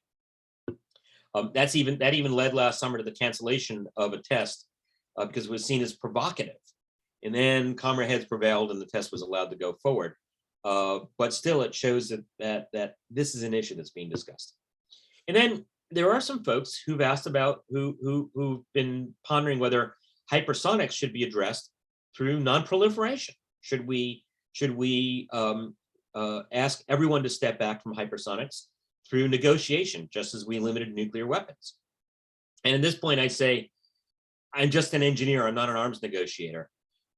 That even led last summer to the cancellation of a test because it was seen as provocative. And then calmer heads prevailed and the test was allowed to go forward. But still, it shows that this is an issue that's being discussed. And then there are some folks who've asked about, who've been pondering whether hypersonics should be addressed through non-proliferation. Should we ask everyone to step back from hypersonics through negotiation, just as we limited nuclear weapons? And at this point, I say, I'm just an engineer, I'm not an arms negotiator.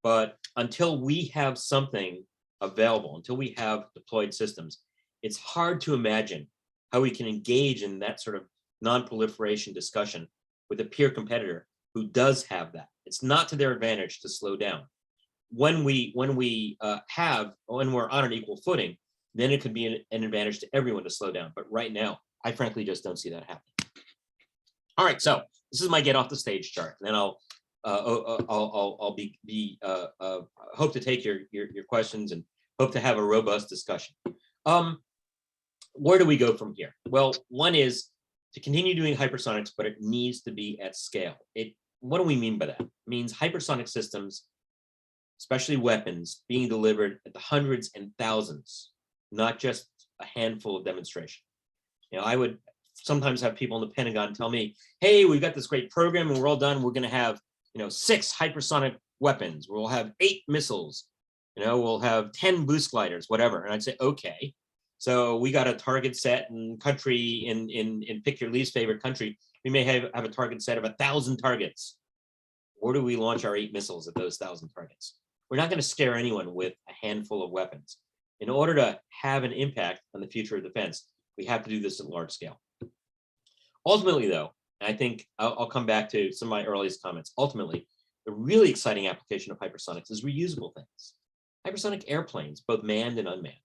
But until we have something available, until we have deployed systems, it's hard to imagine how we can engage in that sort of non-proliferation discussion with a peer competitor who does have that. It's not to their advantage to slow down. When we're on an equal footing, then it could be an advantage to everyone to slow down. But right now, I frankly just don't see that happening. All right, so this is my get off the stage chart, and then I'll hope to take your questions and hope to have a robust discussion. Where do we go from here? Well, one is to continue doing hypersonics, but it needs to be at scale. What do we mean by that? It means hypersonic systems, especially weapons, being delivered at the hundreds and thousands, not just a handful of demonstration. I would sometimes have people in the Pentagon tell me, hey, we've got this great program and we're all done. We're going to have 6 hypersonic weapons. We'll have 8 missiles. We'll have 10 boost gliders, whatever. And I'd say, okay. So we got a target set and country in pick your least favorite country. We may have a target set of 1,000 targets. Where do we launch our 8 missiles at those 1,000 targets? We're not going to scare anyone with a handful of weapons. In order to have an impact on the future of defense, we have to do this at large scale. Ultimately, though, and I think I'll come back to some of my earliest comments. Ultimately, the really exciting application of hypersonics is reusable things. Hypersonic airplanes, both manned and unmanned,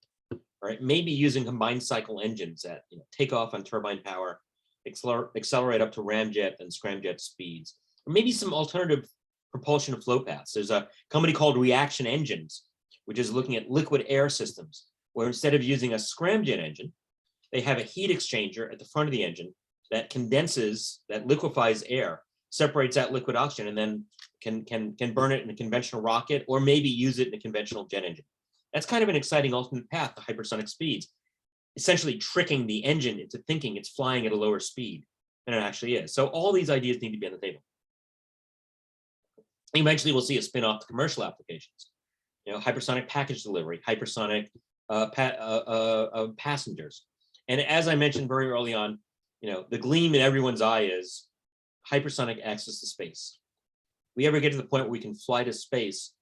right? Maybe using combined cycle engines that take off on turbine power, accelerate up to ramjet and scramjet speeds, or maybe some alternative propulsion flow paths. There's a company called Reaction Engines, which is looking at liquid air systems, where instead of using a scramjet engine, they have a heat exchanger at the front of the engine that condenses, that liquefies air, separates out liquid oxygen, and then can burn it in a conventional rocket, or maybe use it in a conventional jet engine. That's kind of an exciting alternate path to hypersonic speeds, essentially tricking the engine into thinking it's flying at a lower speed than it actually is. So all these ideas need to be on the table. Eventually, we'll see a spin-off to commercial applications. Hypersonic package delivery, hypersonic passengers. And as I mentioned very early on, the gleam in everyone's eye is hypersonic access to space. We ever get to the point where we can fly to space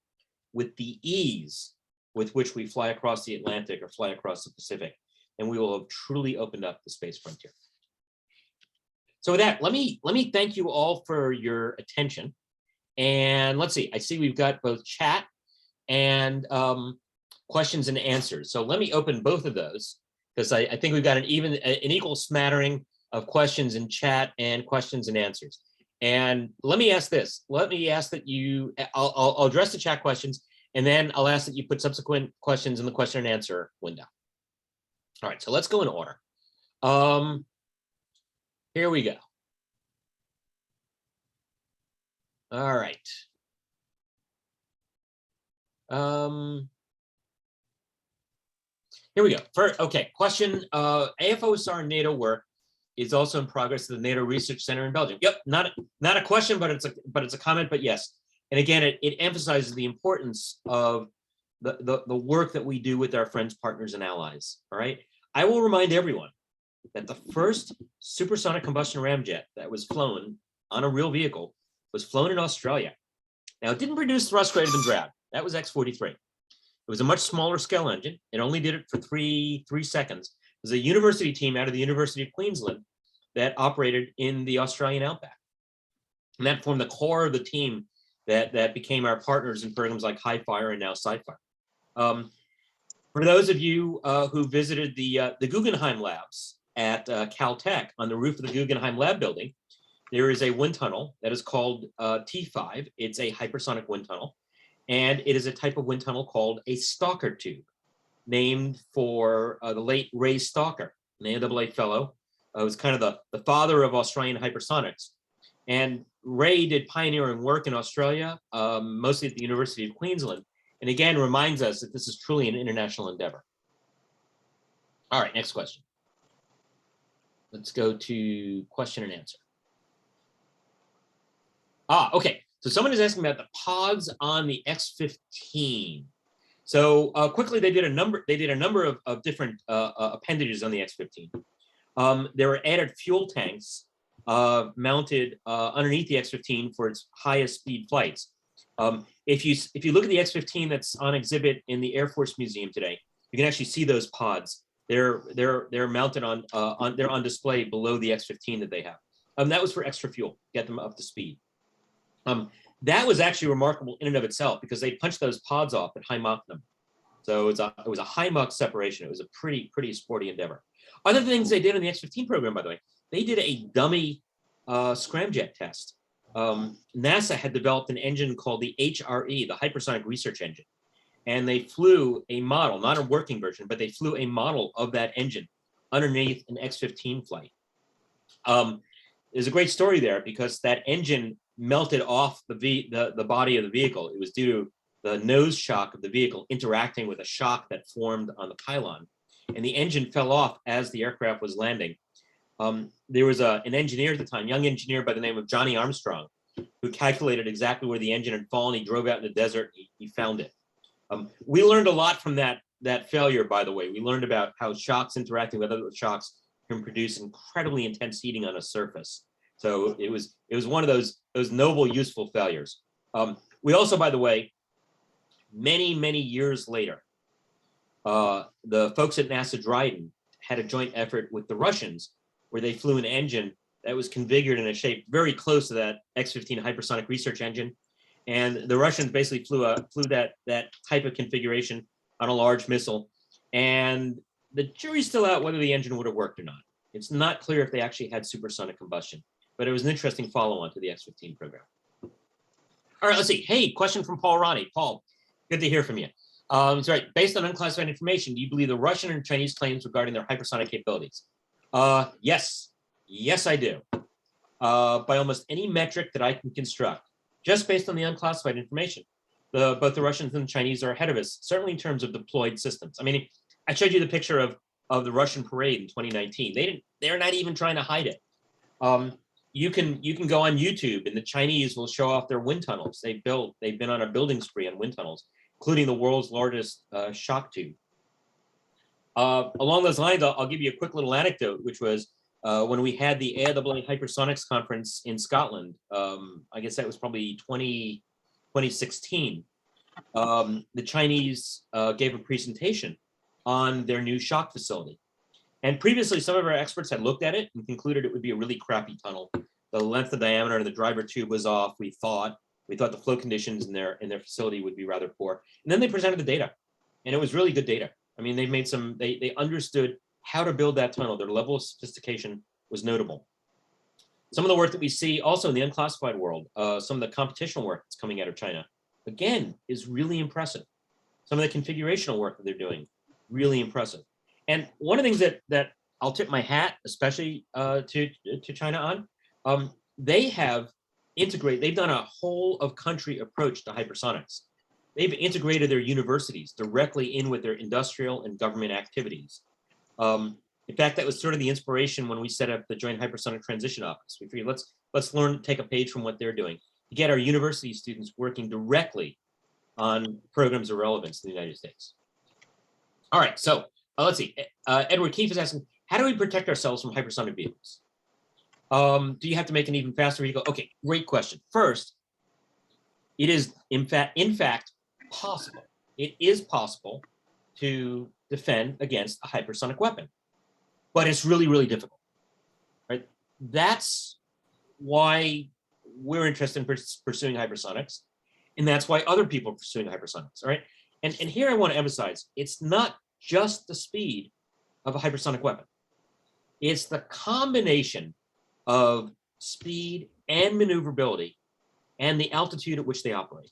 with the ease with which we fly across the Atlantic or fly across the Pacific, and we will have truly opened up the space frontier. So with that, let me thank you all for your attention. And let's see, I see we've got both chat and questions and answers. So let me open both of those, because I think we've got an equal smattering of questions in chat and questions and answers. And let me ask this. Let me ask that I'll address the chat questions, and then I'll ask that you put subsequent questions in the question and answer window. All right, so let's go in order. Here we go. All right. Here we go. Okay, question. AFOSR and NATO work is also in progress at the NATO Research Center in Belgium. Yep, not a question, but it's a comment. But yes, and again, it emphasizes the importance of the work that we do with our friends, partners, and allies. All right. I will remind everyone that the first supersonic combustion ramjet that was flown on a real vehicle was flown in Australia. Now, it didn't produce thrust greater than drag. That was X-43. It was a much smaller scale engine. It only did it for three seconds. It was a university team out of the University of Queensland that operated in the Australian outback. And that formed the core of the team that became our partners in programs like High Fire and now Sci-Fi. For those of you who visited the Guggenheim labs at Caltech, on the roof of the Guggenheim lab building, there is a wind tunnel that is called T5. It's a hypersonic wind tunnel, and it is a type of wind tunnel called a Stalker tube, named for the late Ray Stalker, an AIAA fellow. Was kind of the father of Australian hypersonics. And Ray did pioneering work in Australia, mostly at the University of Queensland, and again reminds us that this is truly an international endeavor. All right, next question. Let's go to question and answer. Okay. So someone is asking about the pods on the X-15. So quickly, they did a number of different appendages on the X-15. There were added fuel tanks mounted underneath the X-15 for its highest speed flights. If you look at the X-15 that's on exhibit in the Air Force Museum today, you can actually see those pods. They're mounted they're on display below the X-15 that they have. That was for extra fuel, get them up to speed. That was actually remarkable in and of itself because they punched those pods off at high Mach number. So it was a high Mach separation. It was a pretty sporty endeavor. Other things they did in the X-15 program, by the way, they did a dummy scramjet test. NASA had developed an engine called the HRE, the Hypersonic Research Engine. And they flew a model, not a working version, but they flew a model of that engine underneath an X-15 flight. There's a great story there because that engine melted off the body of the vehicle. It was due to the nose shock of the vehicle interacting with a shock that formed on the pylon. And the engine fell off as the aircraft was landing. There was an engineer at the time, young engineer by the name of Johnny Armstrong, who calculated exactly where the engine had fallen. He drove out in the desert. He found it. We learned a lot from that failure, by the way. We learned about how shocks interacting with other shocks can produce incredibly intense heating on a surface. So it was one of those noble, useful failures. We also, by the way, many years later, the folks at NASA Dryden had a joint effort with the Russians where they flew an engine that was configured in a shape very close to that X-15 hypersonic research engine. And the Russians basically flew that type of configuration on a large missile. And the jury's still out whether the engine would have worked or not. It's not clear if they actually had supersonic combustion, but it was an interesting follow-on to the X-15 program. All right, let's see. Hey, question from Paul Ronnie. Paul, good to hear from you. That's right. Based on unclassified information, do you believe the Russian and Chinese claims regarding their hypersonic capabilities? Yes, I do. By almost any metric that I can construct, just based on the unclassified information, both the Russians and the Chinese are ahead of us, certainly in terms of deployed systems. I mean, I showed you the picture of the Russian parade in 2019. They're not even trying to hide it. You can go on YouTube and the Chinese will show off their wind tunnels they've built. They've been on a building spree on wind tunnels, including the world's largest shock tube. Along those lines, I'll give you a quick little anecdote, which was when we had the AIAA Hypersonics conference in Scotland. I guess that was probably 2016. The Chinese gave a presentation on their new shock facility. And previously, some of our experts had looked at it and concluded it would be a really crappy tunnel. The length, the diameter, and the driver tube was off. We thought the flow conditions in their facility would be rather poor. And then they presented the data, and it was really good data. I mean, they understood how to build that tunnel. Their level of sophistication was notable. Some of the work that we see also in the unclassified world, some of the computational work that's coming out of China, again, is really impressive. Some of the configurational work that they're doing, really impressive. And one of the things that I'll tip my hat, especially to China on, they've done a whole of country approach to hypersonics. They've integrated their universities directly in with their industrial and government activities. In fact, that was sort of the inspiration when we set up the Joint Hypersonic Transition Office. We figured let's learn, take a page from what they're doing to get our university students working directly on programs of relevance in the United States. All right, so let's see. Edward Keefe is asking, how do we protect ourselves from hypersonic vehicles? Do you have to make an even faster vehicle? Okay, great question. First, it is in fact possible. It is possible to defend against a hypersonic weapon, but it's really, really difficult, right? That's why we're interested in pursuing hypersonics, and that's why other people are pursuing hypersonics, all right? And here I want to emphasize, it's not just the speed of a hypersonic weapon. It's the combination of speed and maneuverability and the altitude at which they operate,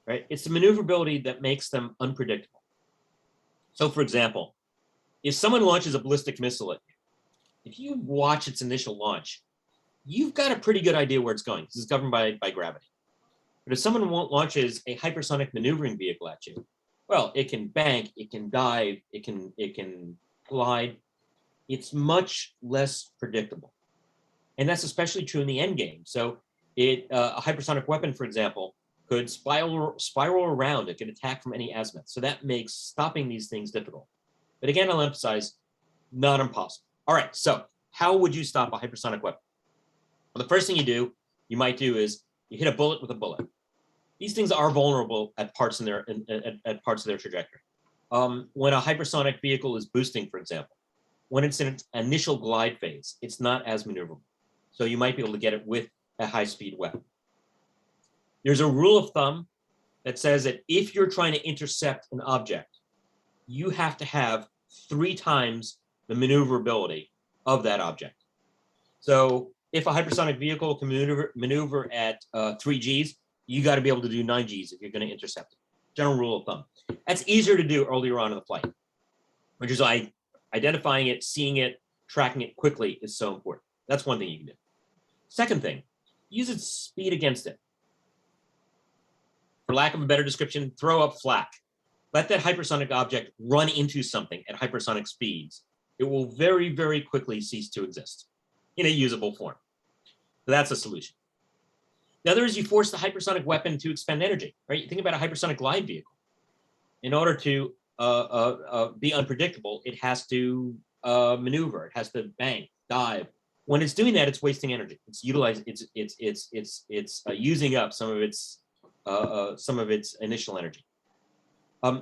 right? It's the maneuverability that makes them unpredictable. So for example, if someone launches a ballistic missile at you, if you watch its initial launch, you've got a pretty good idea where it's going because it's governed by gravity. But if someone launches a hypersonic maneuvering vehicle at you, well, it can bank, it can dive, it can glide. It's much less predictable. And that's especially true in the end game. So a hypersonic weapon, for example, could spiral around. It could attack from any azimuth. So that makes stopping these things difficult. But again, I'll emphasize, not impossible. All right, so how would you stop a hypersonic weapon? Well, the first thing you might do is you hit a bullet with a bullet. These things are vulnerable at parts in their at parts of their trajectory. When a hypersonic vehicle is boosting, for example, when it's in its initial glide phase, it's not as maneuverable. So you might be able to get it with a high-speed weapon. There's a rule of thumb that says that if you're trying to intercept an object, you have to have 3 times the maneuverability of that object. So if a hypersonic vehicle can maneuver at 3 Gs, you got to be able to do 9 Gs if you're going to intercept it. General rule of thumb. That's easier to do earlier on in the flight, which is why identifying it, seeing it, tracking it quickly is so important. That's one thing you can do. Second thing, use its speed against it. For lack of a better description, throw up flak. Let that hypersonic object run into something at hypersonic speeds. It will very, very quickly cease to exist in a usable form. So that's a solution. The other is you force the hypersonic weapon to expend energy, right? You think about a hypersonic glide vehicle. In order to be unpredictable, it has to maneuver, it has to bank, dive. When it's doing that, it's wasting energy. It's utilizing, it's using up some of its initial energy.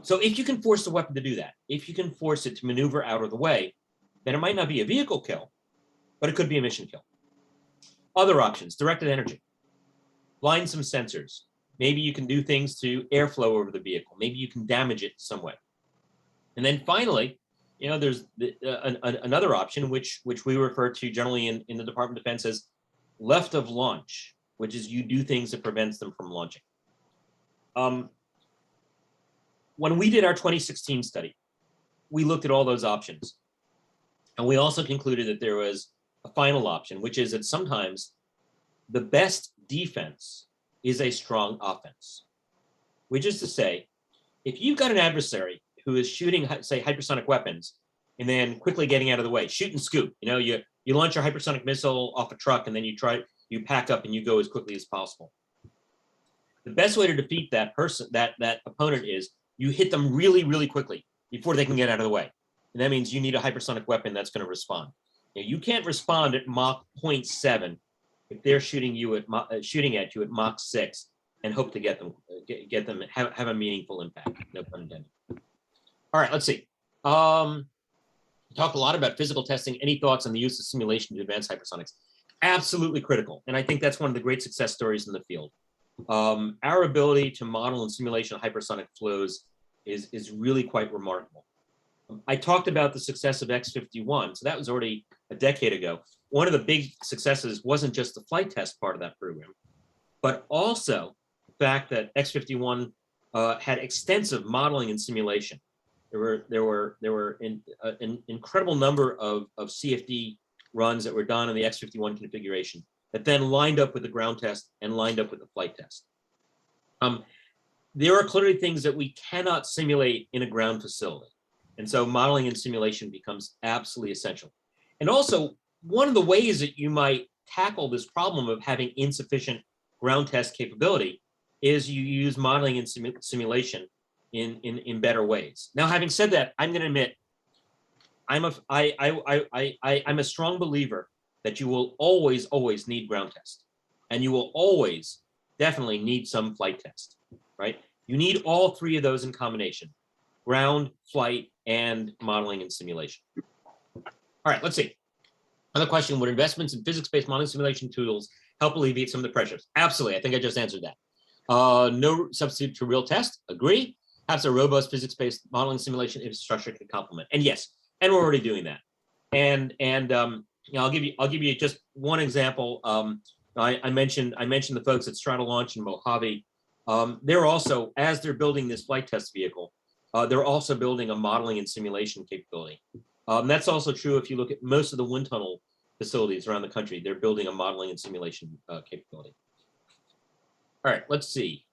So if you can force the weapon to do that, if you can force it to maneuver out of the way, then it might not be a vehicle kill, but it could be a mission kill. Other options, directed energy. Line some sensors. Maybe you can do things to airflow over the vehicle. Maybe you can damage it some way. And then finally, there's another option, which we refer to generally in the Department of Defense as left of launch, which is you do things that prevents them from launching. When we did our 2016 study, we looked at all those options. And we also concluded that there was a final option, which is that sometimes the best defense is a strong offense, which is to say, if you've got an adversary who is shooting, say, hypersonic weapons, and then quickly getting out of the way, shoot and scoop. You launch your hypersonic missile off a truck, and then you pack up and you go as quickly as possible. The best way to defeat that person, that opponent, is you hit them really, really quickly before they can get out of the way. And that means you need a hypersonic weapon that's going to respond. You can't respond at Mach 0.7 if they're shooting at you at Mach 6 and hope to get them have a meaningful impact. No pun intended. All right, let's see. We talked a lot about physical testing. Any thoughts on the use of simulation to advance hypersonics? Absolutely critical, and I think that's one of the great success stories in the field. Our ability to model and simulation hypersonic flows is really quite remarkable. I talked about the success of X-51, so that was already a decade ago. One of the big successes wasn't just the flight test part of that program, but also the fact that X-51 had extensive modeling and simulation. There were an incredible number of CFD runs that were done in the X-51 configuration that then lined up with the ground test and lined up with the flight test. there are clearly things that we cannot simulate in a ground facility. And so modeling and simulation becomes absolutely essential. And also, one of the ways that you might tackle this problem of having insufficient ground test capability is you use modeling and simulation in better ways. Now, having said that, I'm going to admit, I'm a strong believer that you will always need ground test, and you will always definitely need some flight test, right? You need all three of those in combination: ground, flight, and modeling and simulation. All right, let's see. Another question: would investments in physics-based modeling simulation tools help alleviate some of the pressures? Absolutely. I think I just answered that. No substitute to real test. Agree. Perhaps a robust physics-based modeling simulation infrastructure could complement. And yes, and we're already doing that. And I'll give you just one example. I mentioned the folks at Strata Launch in Mojave. They're also, as they're building this flight test vehicle, they're also building a modeling and simulation capability. That's also true if you look at most of the wind tunnel facilities around the country. They're building a modeling and simulation capability. All right, let's see.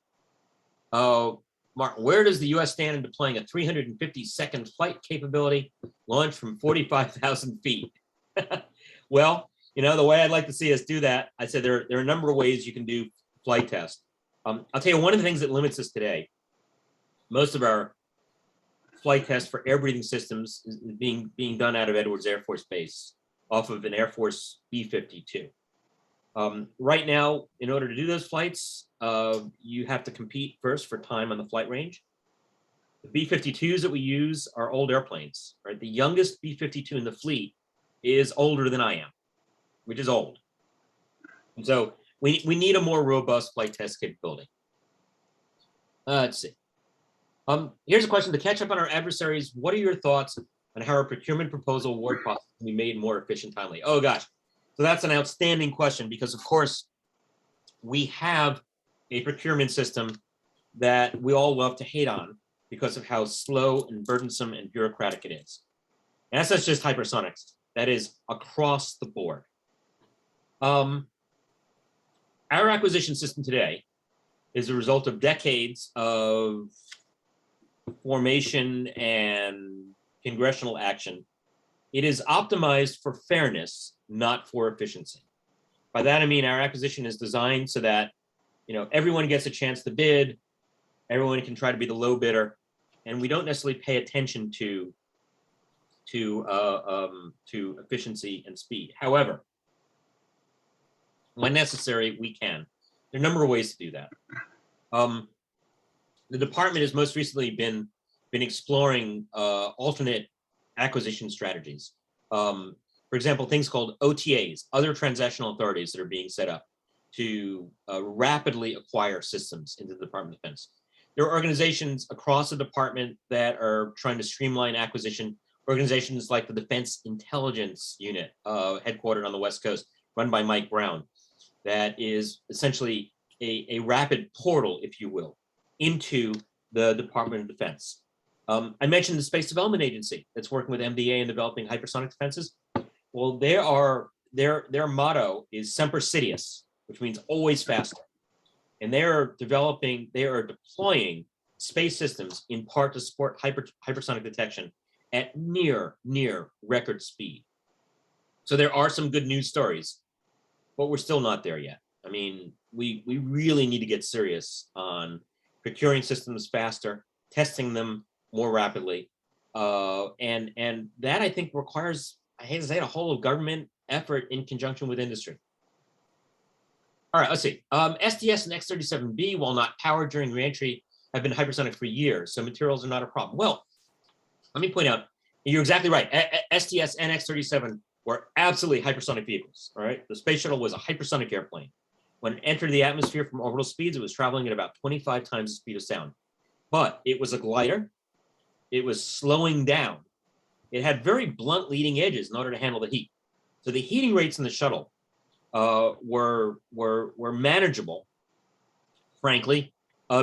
Mark, where does the U.S. stand in deploying a 350-second flight capability launched from 45,000 feet? Well, the way I'd like to see us do that, I said there are a number of ways you can do flight test. I'll tell you, one of the things that limits us today, most of our flight tests for air breathing systems is being done out of Edwards Air Force Base off of an Air Force B-52. Right now, in order to do those flights, you have to compete first for time on the flight range. The B-52s that we use are old airplanes, right? The youngest B-52 in the fleet is older than I am, which is old. And so we need a more robust flight test capability. Let's see. Here's a question to catch up on our adversaries. What are your thoughts on how our procurement proposal award process can be made more efficient, timely? Oh gosh, so that's an outstanding question, because of course we have a procurement system that we all love to hate on because of how slow and burdensome and bureaucratic it is. And that's not just hypersonics. That is across the board. Our acquisition system today is a result of decades of formation and congressional action. It is optimized for fairness, not for efficiency. By that I mean our acquisition is designed so that everyone gets a chance to bid, everyone can try to be the low bidder, and we don't necessarily pay attention to efficiency and speed. However, when necessary, we can. There are a number of ways to do that. The department has most recently been exploring alternate acquisition strategies. For example, things called OTAs, other transactional authorities, that are being set up to rapidly acquire systems into the Department of Defense. There are organizations across the department that are trying to streamline acquisition. Organizations like the Defense Intelligence Unit, headquartered on the West Coast, run by Mike Brown, that is essentially a rapid portal, if you will, into the Department of Defense. I mentioned the Space Development Agency that's working with MDA in developing hypersonic defenses. Well, their motto is Semper Sidious, which means always faster. And they are deploying space systems in part to support hypersonic detection at near record speed. So there are some good news stories, but we're still not there yet. I mean, we really need to get serious on procuring systems faster, testing them more rapidly, and that I think requires, I hate to say it, a whole of government effort in conjunction with industry. All right, let's see. SDS and X-37B, while not powered during reentry, have been hypersonic for years, so materials are not a problem. Well, let me point out, you're exactly right. SDS and X-37 were absolutely hypersonic vehicles, all right? The space shuttle was a hypersonic airplane. When it entered the atmosphere from orbital speeds, it was traveling at about 25 times the speed of sound. But it was a glider. It was slowing down. It had very blunt leading edges in order to handle the heat. So the heating rates in the shuttle were manageable, frankly,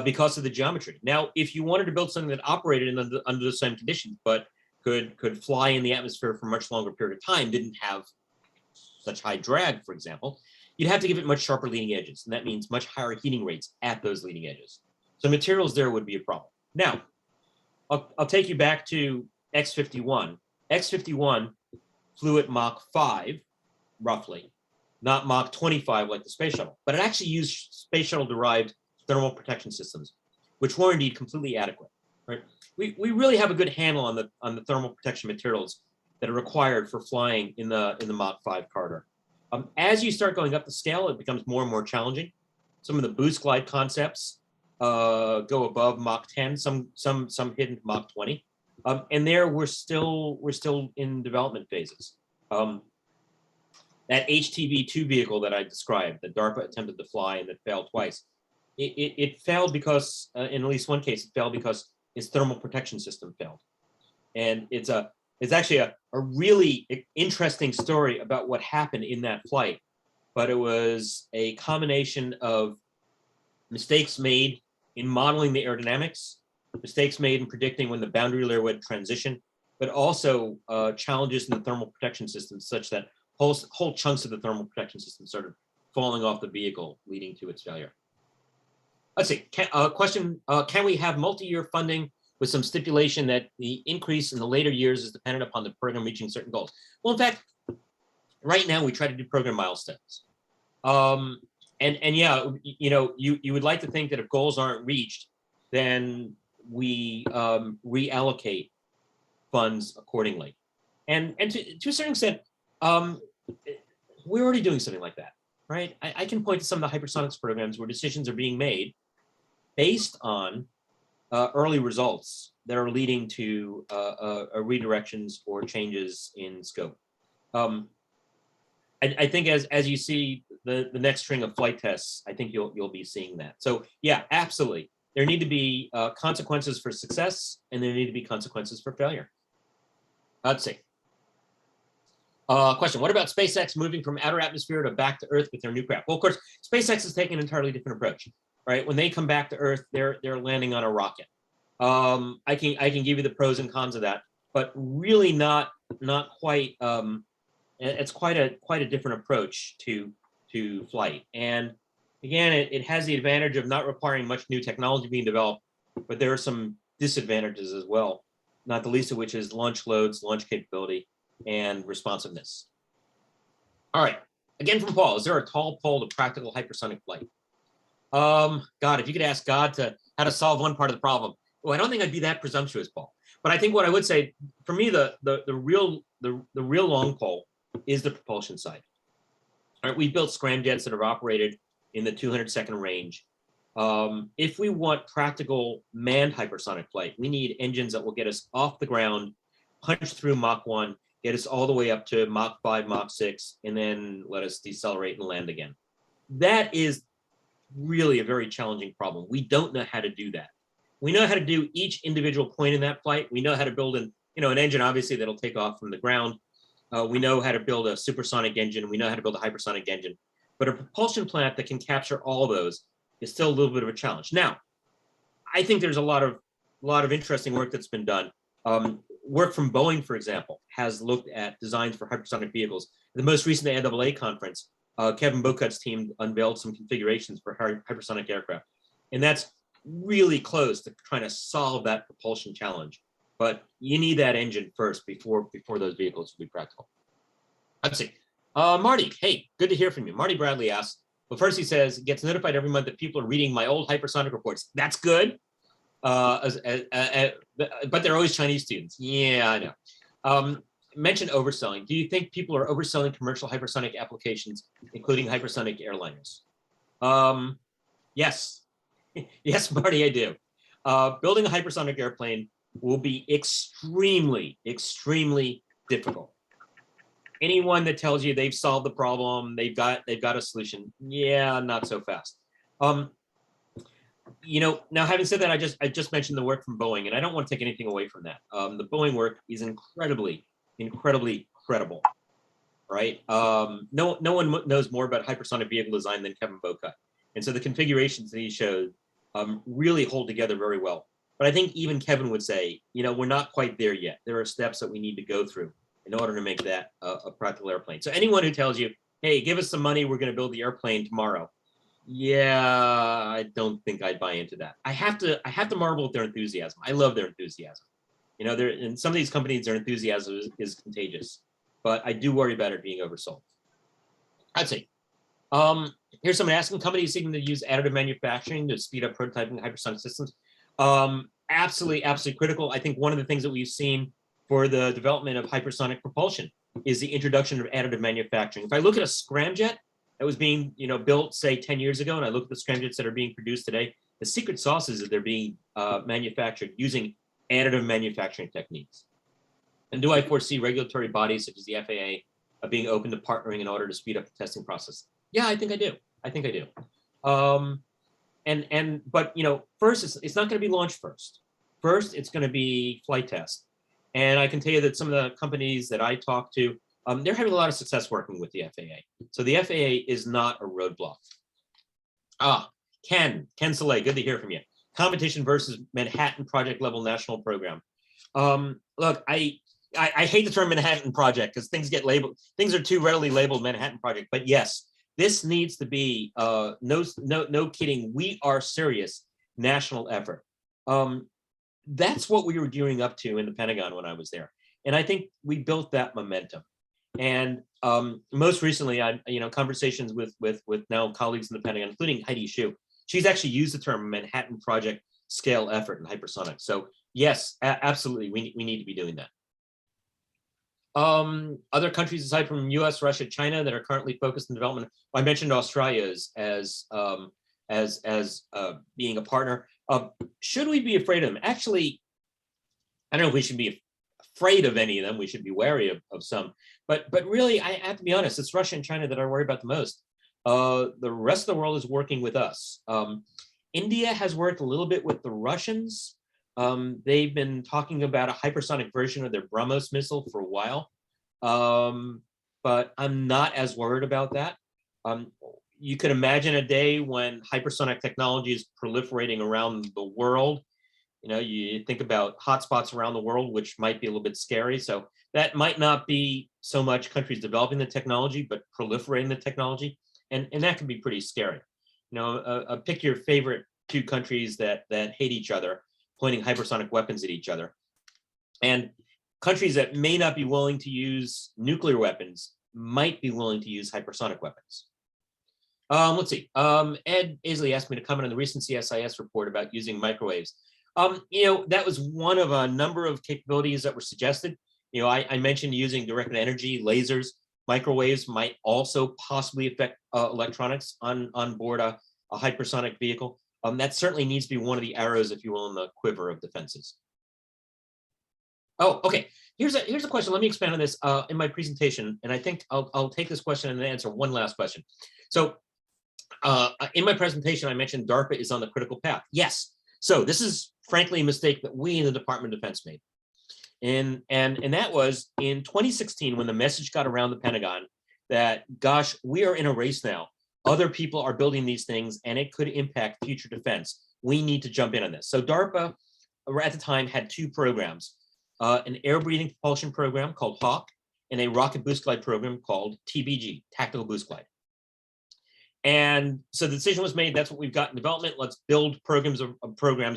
because of the geometry. Now, if you wanted to build something that operated under the same conditions, but could fly in the atmosphere for a much longer period of time, didn't have such high drag, for example, you'd have to give it much sharper leading edges. And that means much higher heating rates at those leading edges. So materials there would be a problem. Now, I'll take you back to X-51. X-51 flew at Mach 5, roughly, not Mach 25 like the space shuttle, but it actually used space shuttle-derived thermal protection systems, which were indeed completely adequate. Right? We really have a good handle on the thermal protection materials that are required for flying in the Mach 5 corridor. As you start going up the scale, it becomes more and more challenging. Some of the boost glide concepts go above Mach 10, some hit into Mach 20, and there we're still in development phases. That HTV-2 vehicle that I described, that DARPA attempted to fly and that failed twice, it failed because, in at least one case, it failed because its thermal protection system failed. And it's actually a really interesting story about what happened in that flight, but it was a combination of mistakes made in modeling the aerodynamics, mistakes made in predicting when the boundary layer would transition, but also challenges in the thermal protection system such that whole chunks of the thermal protection system started falling off the vehicle, leading to its failure. Let's see, question, can we have multi-year funding with some stipulation that the increase in the later years is dependent upon the program reaching certain goals? Well, in fact, right now we try to do program milestones. And yeah, you would like to think that if goals aren't reached, then we reallocate funds accordingly. And to a certain extent, we're already doing something like that, right? I can point to some of the hypersonics programs where decisions are being made based on early results that are leading to redirections or changes in scope. I think as you see the next string of flight tests, I think you'll be seeing that. So yeah, absolutely. There need to be consequences for success, and there need to be consequences for failure. Let's see. Question, what about SpaceX moving from outer atmosphere to back to Earth with their new craft? Well, of course, SpaceX is taking an entirely different approach, right? When they come back to Earth, they're landing on a rocket. I can give you the pros and cons of that, but really not quite. It's quite a different approach to flight. And again, it has the advantage of not requiring much new technology being developed, but there are some disadvantages as well, not the least of which is launch loads, launch capability, and responsiveness. All right, again from Paul, is there a tall pole to practical hypersonic flight? God, if you could ask God how to solve one part of the problem, well, I don't think I'd be that presumptuous, Paul. But I think what I would say, for me, the real long pole is the propulsion side. All right, we've built scramjets that have operated in the 200-second range. If we want practical manned hypersonic flight, we need engines that will get us off the ground, punch through Mach 1, get us all the way up to Mach 5, Mach 6, and then let us decelerate and land again. That is really a very challenging problem. We don't know how to do that. We know how to do each individual point in that flight. We know how to build an engine, obviously, that'll take off from the ground. We know how to build a supersonic engine. We know how to build a hypersonic engine. But a propulsion plant that can capture all of those is still a little bit of a challenge. Now, I think there's a lot of interesting work that's been done. Work from Boeing, for example, has looked at designs for hypersonic vehicles. The most recent AIAA conference, Kevin Bocut's team unveiled some configurations for hypersonic aircraft. And that's really close to trying to solve that propulsion challenge. But you need that engine first before those vehicles will be practical. Let's see. Marty, hey, good to hear from you. Marty Bradley asks, well, first he says, gets notified every month that people are reading my old hypersonic reports. That's good. But they're always Chinese students. Yeah, I know. Mention overselling. Do you think people are overselling commercial hypersonic applications, including hypersonic airliners? Yes. Yes, Marty, I do. Building a hypersonic airplane will be extremely, extremely difficult. Anyone that tells you they've solved the problem, they've got a solution, yeah, not so fast. Now having said that, I just mentioned the work from Boeing, and I don't want to take anything away from that. The Boeing work is incredibly credible, right? No one knows more about hypersonic vehicle design than Kevin Bocut, and so the configurations that he showed really hold together very well. But I think even Kevin would say, we're not quite there yet. There are steps that we need to go through in order to make that a practical airplane. So anyone who tells you, hey, give us some money, we're going to build the airplane tomorrow, Yeah, I don't think I'd buy into that. I have to marvel at their enthusiasm. I love their enthusiasm. You know, in some of these companies, their enthusiasm is contagious, but I do worry about it being oversold. I'd say. Here's someone asking, companies seeking to use additive manufacturing to speed up prototyping hypersonic systems. Absolutely critical. I think one of the things that we've seen for the development of hypersonic propulsion is the introduction of additive manufacturing. If I look at a scramjet that was being, built, say, 10 years ago, and I look at the scramjets that are being produced today, the secret sauce is that they're being manufactured using additive manufacturing techniques. And do I foresee regulatory bodies such as the FAA being open to partnering in order to speed up the testing process? Yeah, I think I do. But first, it's not going to be launched first. First, it's going to be flight test. And I can tell you that some of the companies that I talk to, they're having a lot of success working with the FAA. So the FAA is not a roadblock. Ken Soleil, good to hear from you. Competition versus Manhattan Project level national program. Look, I hate the term Manhattan Project because things get labeled, things are too readily labeled Manhattan Project. But yes, this needs to be no kidding. We are serious national effort. That's what we were gearing up to in the Pentagon when I was there, and I think we built that momentum. And most recently, I conversations with now colleagues in the Pentagon, including Heidi Shue. She's actually used the term Manhattan Project scale effort in hypersonics. So yes, absolutely, we need to be doing that. Other countries aside from U.S., Russia, China that are currently focused in development. I mentioned Australia as being a partner. Should we be afraid of them? Actually, I don't know if we should be afraid of any of them. We should be wary of some. But really, I have to be honest, it's Russia and China that I worry about the most. The rest of the world is working with us. India has worked a little bit with the Russians. They've been talking about a hypersonic version of their BrahMos missile for a while, but I'm not as worried about that. You could imagine a day when hypersonic technology is proliferating around the world. You think about hotspots around the world, which might be a little bit scary. So that might not be so much countries developing the technology, but proliferating the technology. And that can be pretty scary. Pick your favorite two countries that hate each other, pointing hypersonic weapons at each other. And countries that may not be willing to use nuclear weapons might be willing to use hypersonic weapons. Let's see. Ed Aisley asked me to comment on the recent CSIS report about using microwaves. That was one of a number of capabilities that were suggested. I mentioned using directed energy, lasers. Microwaves might also possibly affect electronics on board a hypersonic vehicle. That certainly needs to be one of the arrows, if you will, in the quiver of defenses. Oh, okay. Here's a question. Let me expand on this in my presentation, and I think I'll take this question and answer one last question. So, in my presentation, I mentioned DARPA is on the critical path. Yes. So this is frankly a mistake that we in the Department of Defense made, and that was in 2016 when the message got around the Pentagon that, gosh, we are in a race now. Other people are building these things and it could impact future defense. We need to jump in on this. So DARPA at the time had two programs, an air breathing propulsion program called HAWK and a rocket boost glide program called TBG, Tactical Boost Glide. And so the decision was made, that's what we've got in development. Let's build programs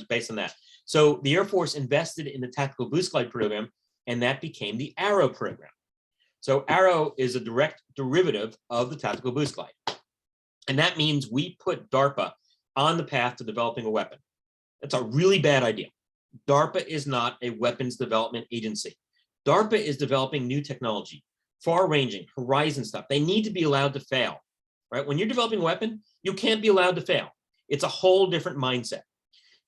based on that. So the Air Force invested in the Tactical Boost Glide program, and that became the Arrow program. So Arrow is a direct derivative of the Tactical Boost Glide. And that means we put DARPA on the path to developing a weapon. That's a really bad idea. DARPA is not a weapons development agency. DARPA is developing new technology, far-ranging, horizon stuff. They need to be allowed to fail. Right? When you're developing a weapon, you can't be allowed to fail. It's a whole different mindset.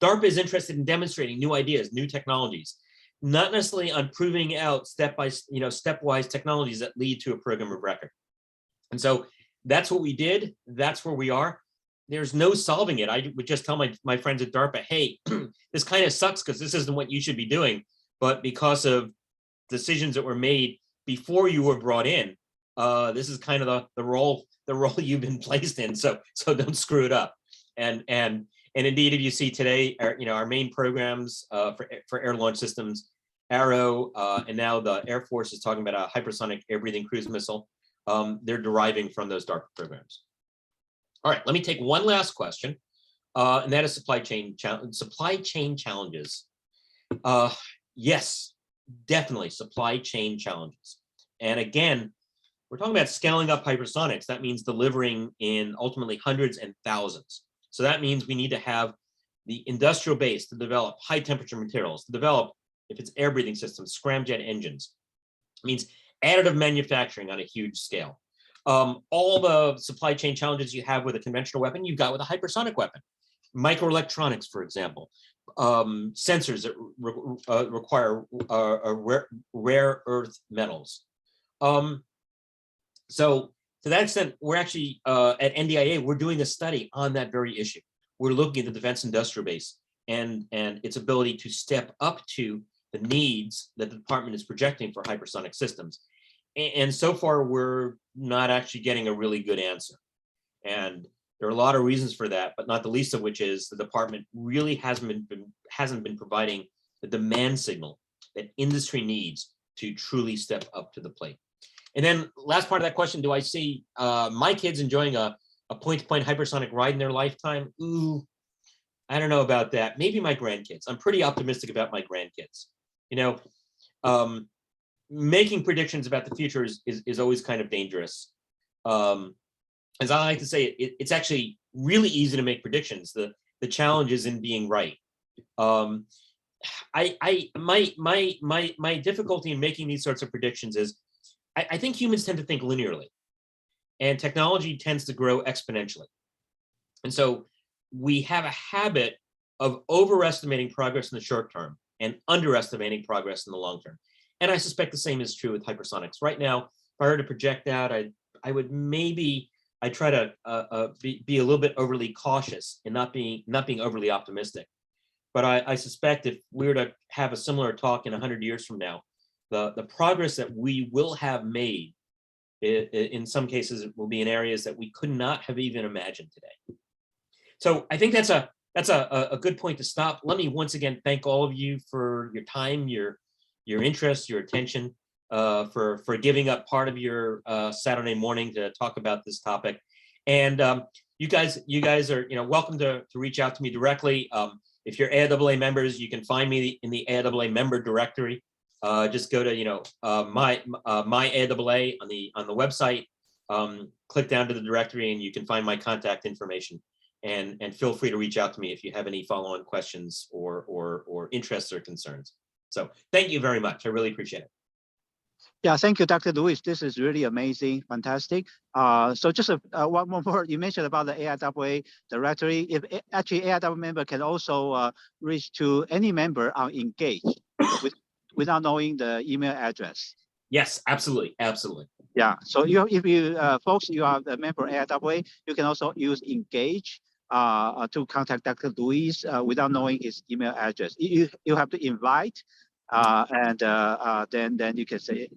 DARPA is interested in demonstrating new ideas, new technologies, not necessarily on proving out stepwise technologies that lead to a program of record. And so that's what we did. That's where we are. There's no solving it. I would just tell my friends at DARPA, hey, this kind of sucks because this isn't what you should be doing. But because of decisions that were made before you were brought in, this is kind of the role you've been placed in. So don't screw it up. And indeed, if you see today, our main programs for air launch systems, Arrow, and now the Air Force is talking about a hypersonic air breathing cruise missile. They're deriving from those DARPA programs. All right, let me take one last question, and that is supply chain challenges. Yes, definitely supply chain challenges. And again, we're talking about scaling up hypersonics. That means delivering in ultimately hundreds and thousands. So that means we need to have the industrial base to develop high temperature materials, to develop, if it's air breathing systems, scramjet engines. It means additive manufacturing on a huge scale. All the supply chain challenges you have with a conventional weapon, you've got with a hypersonic weapon. Microelectronics, for example, sensors that require rare earth metals. So to that extent, we're actually at NDIA, we're doing a study on that very issue. We're looking at the defense industrial base and its ability to step up to the needs that the department is projecting for hypersonic systems. And so far, we're not actually getting a really good answer. And there are a lot of reasons for that, but not the least of which is the department really hasn't been providing the demand signal that industry needs to truly step up to the plate. And then last part of that question, do I see my kids enjoying a point-to-point hypersonic ride in their lifetime? Ooh, I don't know about that. Maybe my grandkids. I'm pretty optimistic about my grandkids. You know, making predictions about the future is always kind of dangerous. As I like to say, it's actually really easy to make predictions. The challenge is in being right. My difficulty in making these sorts of predictions is I think humans tend to think linearly, and technology tends to grow exponentially. And so we have a habit of overestimating progress in the short term and underestimating progress in the long term. And I suspect the same is true with hypersonics. Right now, if I were to project out, I would maybe try to be a little bit overly cautious and not being overly optimistic. But I suspect if we were to have a similar talk in 100 years from now, the progress that we will have made, in some cases, it will be in areas that we could not have even imagined today. So I think that's a good point to stop. Let me once again thank all of you for your time, your interest, your attention, for giving up part of your Saturday morning to talk about this topic. And you guys are welcome to reach out to me directly. If you're AIAA members, you can find me in the AIAA member directory. Just go to my AIAA on the website. Click down to the directory, and you can find my contact information. And feel free to reach out to me if you have any follow-on questions or interests or concerns. So thank you very much. I really appreciate it.
Yeah, thank you, Dr. Lewis. This is really amazing, fantastic. So just one more, you mentioned about the AIAA directory. If actually AIAA member can also reach to any member on Engage without knowing the email address.
Yes, absolutely, absolutely.
Yeah, so if you folks, you are a member of AIAA, you can also use Engage to contact Dr. Lewis without knowing his email address. You have to invite, and then you can say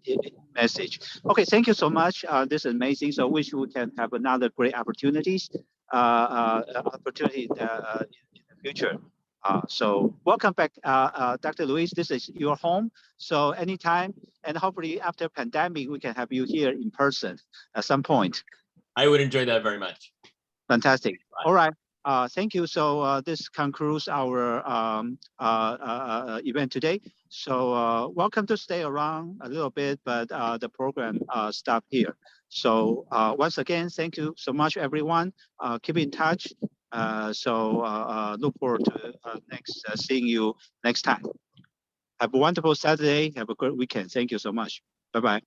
message. Okay, thank you so much. This is amazing. So wish we can have another great opportunities in the future. So welcome back, Dr. Lewis. This is your home. So anytime, and hopefully after pandemic, we can have you here in person at some point.
I would enjoy that very much.
Fantastic. Bye. All right. Thank you. So this concludes our event today. So welcome to stay around a little bit, but the program stopped here. So once again, thank you so much, everyone. Keep in touch. So look forward to seeing you next time. Have a wonderful Saturday. Have a great weekend. Thank you so much. Bye-bye.